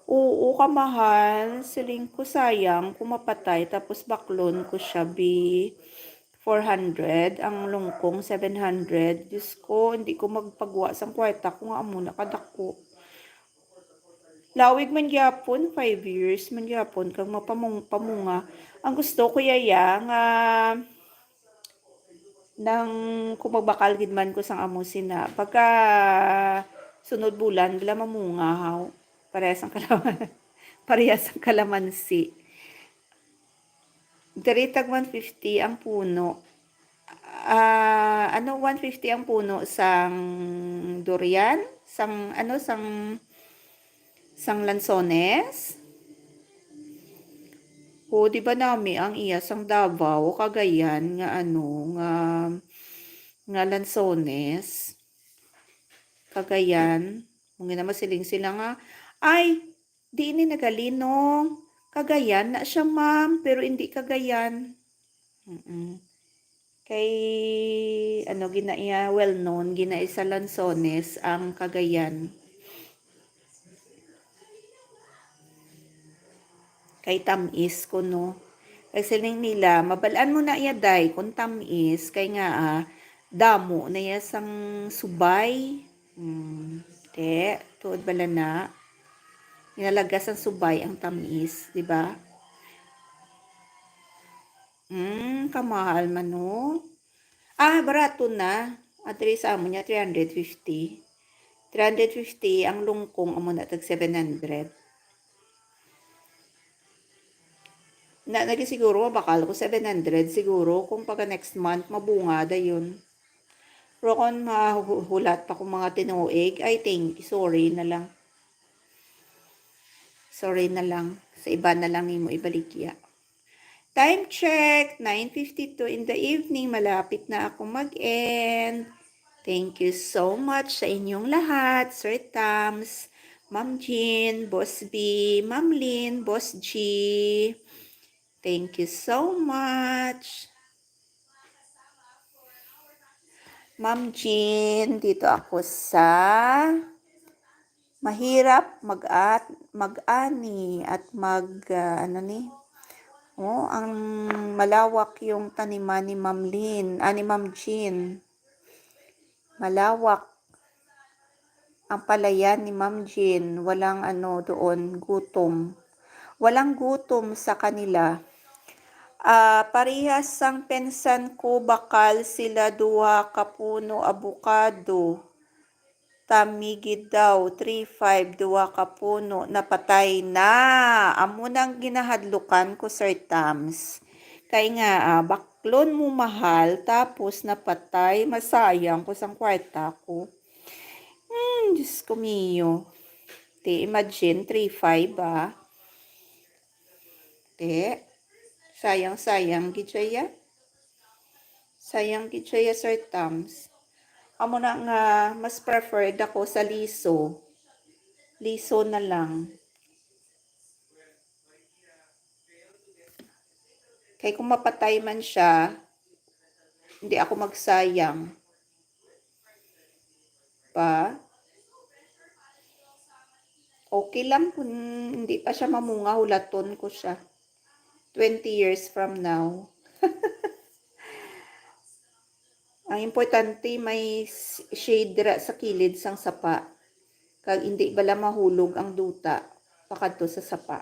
Oo, kamahal. Siling ko sayang, kumapatay. Tapos baklon ko siya, 400. Ang lungkong, 700. Diyos ko, hindi ko magpagwa sa kwarta ko nga muna kadako. Lawig man gyapon, 5 years man gyapon kang pamunga. Ang gusto ko yaya nga nang kumagbakal gid man ko sang amusin na pagka sunod bulan bila mamunga haw parehas ang kalaman parehas ang kalamansi. Diri tag 150 ang puno. Ano 150 ang puno sang durian, sang ano sang lansones. O, di ba nami ang iya sang Davao, Cagayan, nga ano, nga lansones, Cagayan, mga naman siling sila nga, ay, di ini nagalinong, Cagayan na siya ma'am, pero hindi Cagayan. Kay, ano, ginaiya, well known, ginaiya sa lansones, ang Cagayan. Kay tamis ko no. Kay siling nila, mabalaan mo na iya day kung tamis, kay nga damo na iya sang subay. Tuod bala na. Inalagas ang subay ang tamis, di ba? Kamahal man no. Barato na. Atri sa amo niya 350. 350 ang lungkong amo na tag 700. Lagi siguro, bakal ko 700 siguro kung pagka next month mabunga dayon. Pero kung mahulat pa kung mga tinuig, I think, sorry na lang. Sorry na lang. Sa iba na lang ni mo ibaligya. Time check, 9:52 in the evening. Malapit na ako mag-end. Thank you so much sa inyong lahat, Sir Tams, Ma'am Jean, Boss B, Ma'am Lynn, Boss G. Thank you so much. Ma'am Jean, dito ako sa mahirap mag-ani at ano ni? Ang malawak yung taniman ni Ma'am Lynn, ni Ma'am Jean. Malawak ang palayan ni Ma'am Jean. Walang doon, gutom. Walang gutom sa kanila. Parehas sang pensan ko bakal sila duha kapuno abukado. Tamigid daw 3-5 duha kapuno napatay na. Amo nang ginahadlukan ko Sir Tams. Kay nga baklon mo mahal tapos napatay masayang ko sang kwarta ko. Diyos ko miyo. Imagine 3-5 sayang gitsaya. Sayang gitsaya Sir Tams. Amo na nga mas preferred ako sa liso. Liso na lang. Kay kung mapatay man siya, hindi ako magsayang. Okay lang kung hindi pa siya mamunga, hulaton ko siya. 20 years from now. Ang importante may shade dira sa kilid sang sapa. Kag hindi bala mahulog ang duta pakadto sa sapa.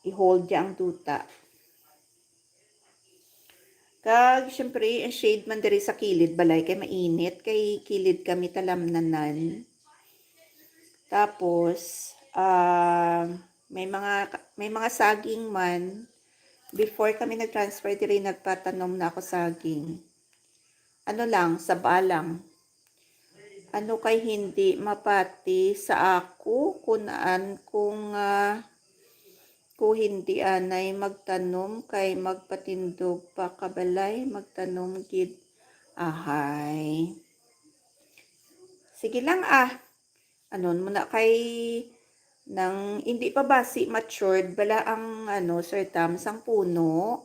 i-hold niya ang duta. Kag, syempre, ang shade man diri sa kilid, balay, kay mainit, kay kilid kami talamnanan. Tapos, may mga saging man. Before kami nag-transfer diri, nagpatanom na ako saging. Ano lang, saba lang. Ano kay hindi mapati sa ako, kunaan kung hindi anay magtanom, kay magpatindog pa kabalay, magtanom gid. Ahay. Sige lang anon muna kay nang hindi pa basi matured bala ang Sir Tam sang puno.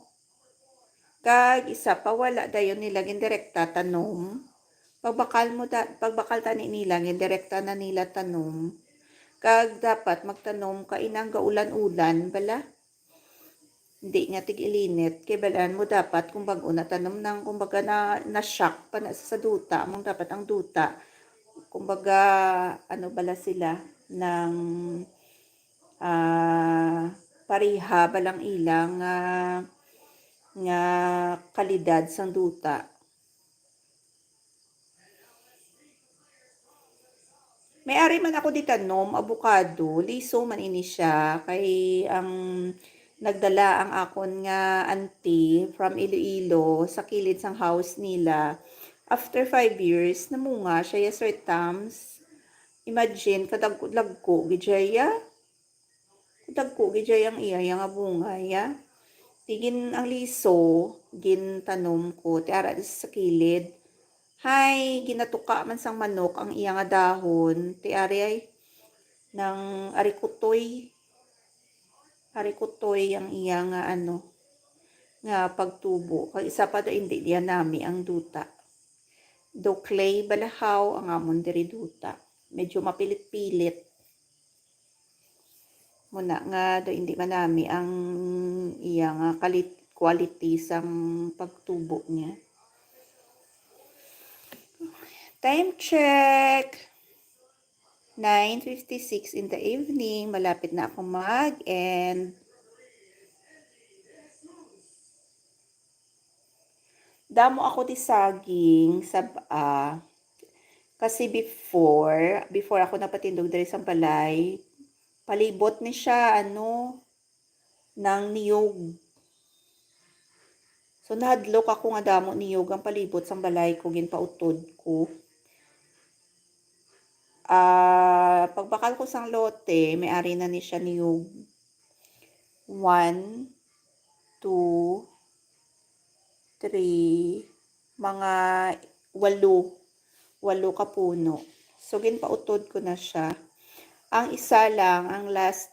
Kag isa pa wala dayon nila gindirekta tanom. Pagbakal tani nila gindirekta na nila tanom. Kag dapat magtanom ka inang gaulan-ulan bala. Hindi nga tig-ilinit kay balaan mo dapat kung bago na tanom nang kumbaga na shock pa na sa duta mong dapat ang duta kumbaga bala sila ng pariha balang ilang nga kalidad sang duta. May ari man ako di tanom avocado, liso man ini siya kay ang nagdala ang akon nga auntie from Iloilo sa kilid sang house nila. After 5 years, namunga siya Sir Tams. Imagine, kadagko gijaya. Kadagko gijaya ang iya nga bunga ya. Tigin ang liso, gin tanom ko, tiara sa kilid. Hay, ginatuka man sang manok ang iya nga dahon, tiari ay ng arikutoy. Arikutoy ang iya nga nga pagtubo. Kag isa pa do hindi diya nami ang duta. Do clay balahaw ang amon diri duta. Medyo mapilit-pilit. Muna nga do hindi manami ang iya nga quality sang pagtubo niya. Time check. 9:56 in the evening. Malapit na ako mag-end. Damo ako di saging saba. Kasi before ako napatindog diri sa balay, palibot ni siya ng niyog. So nahadlok ako nga damo niyog ang palibot sang balay ko ginpautod ko. Pagbakal ko sang lote, may ari na ni siya niyog. 1, 2, 3, mga 8 ka puno. So ginpautod ko na siya. Ang isa lang, ang last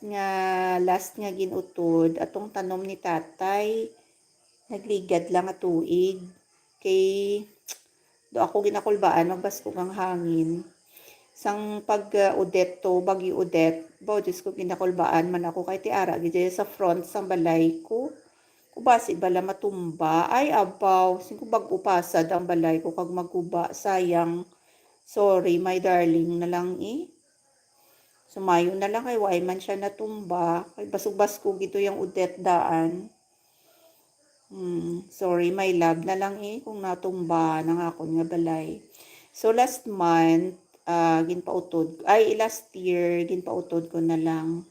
nga ginutod atong tanom ni tatay. Nagligad lang at tuig. Kay do ako ginakulbaan magbaskog ang hangin. Sang pag-udet to, bagi udet, Diyos ko ginakulbaan man ako kay tiara, gidya sa front sang balay ko. Kubasi bala matumba, ay abaw, sing kubag upasad ang balay ko kag magkuba, sayang. Sorry, my darling na lang Sumayo na lang kay why man siya natumba, kay basug-baskog ito yung udet daan. Sorry, my love na lang kung natumba ng akon nga balay. So last month, last year, ginpautod ko na lang.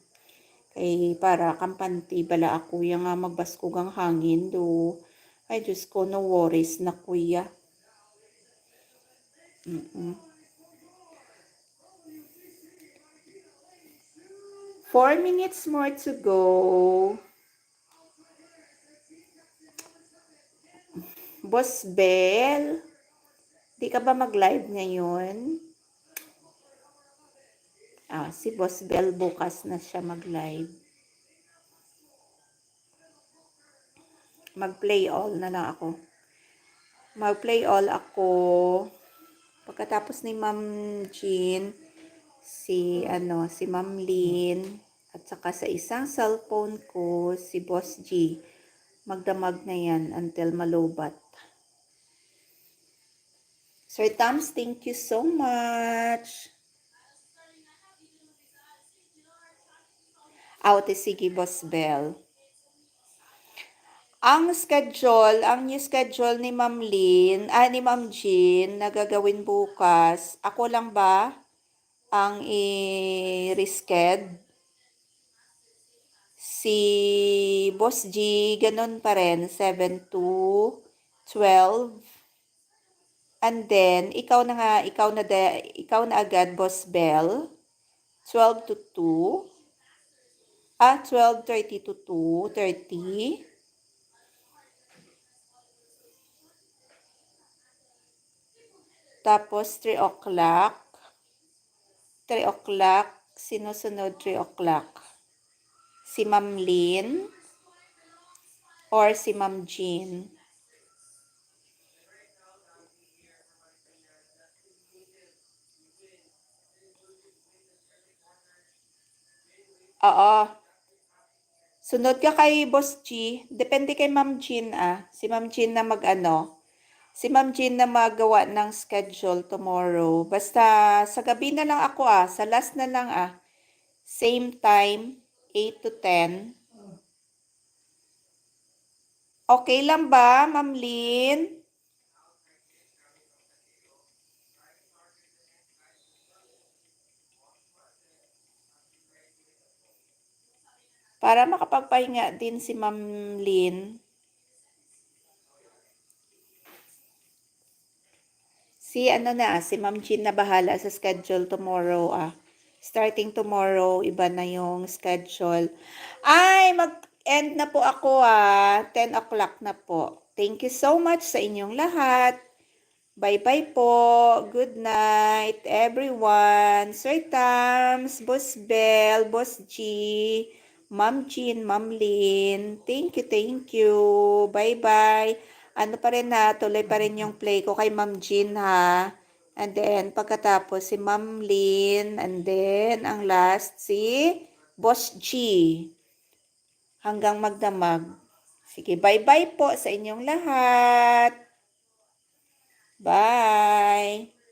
Kay para kampante bala ako yung nga magbaskog ang hangin do. Ay Diyos ko, no worries na kuya. 4 minutes more to go. Boss Bell, di ka ba mag-live ngayon? Si Boss Bell bukas na siya mag-live. Mag-play all na lang ako. Mag-play all ako. Pagkatapos ni Ma'am Jean, si Ma'am Lynn, at saka sa isang cellphone ko, si Boss G. Magdamag na yan until malubat. Sir Tams, thank you so much. Sige, Boss Bell. Ang new schedule ni Ma'am Lynn, ni Ma'am Jean, na gagawin bukas, ako lang ba ang i-risked? Si Boss G, ganun pa rin, 7 to 12. And then, ikaw na agad, Boss Bell, 12 to 2. 12:30 to 2:30. Tapos 3 o'clock. 3 o'clock. Sinusunod 3 o'clock. Si Ma'am Lynn or si Ma'am Jean. Oo. Sunod ka kay Boss G. Depende kay Ma'am Jean Si Ma'am Jean na Si Ma'am Jean na magawa ng schedule tomorrow. Basta sa gabi na lang ako Sa last na lang Same time, 8 to 10. Okay lang ba, Ma'am Lynn? Para makapagpahinga din si Ma'am Lynn. Si Ma'am Jean na bahala sa schedule tomorrow Starting tomorrow, iba na yung schedule. Mag-end na po ako 10 o'clock na po. Thank you so much sa inyong lahat. Bye-bye po. Good night, everyone. Sweet Tams, Boss Bell, Boss G, Ma'am Jean, Ma'am Lynn. Thank you. Bye-bye. Ano pa rin tuloy pa rin yung play ko kay Ma'am Jean And then, pagkatapos si Ma'am Lynn. And then, ang last si Boss G. Hanggang magdamag. Sige, bye-bye po sa inyong lahat. Bye!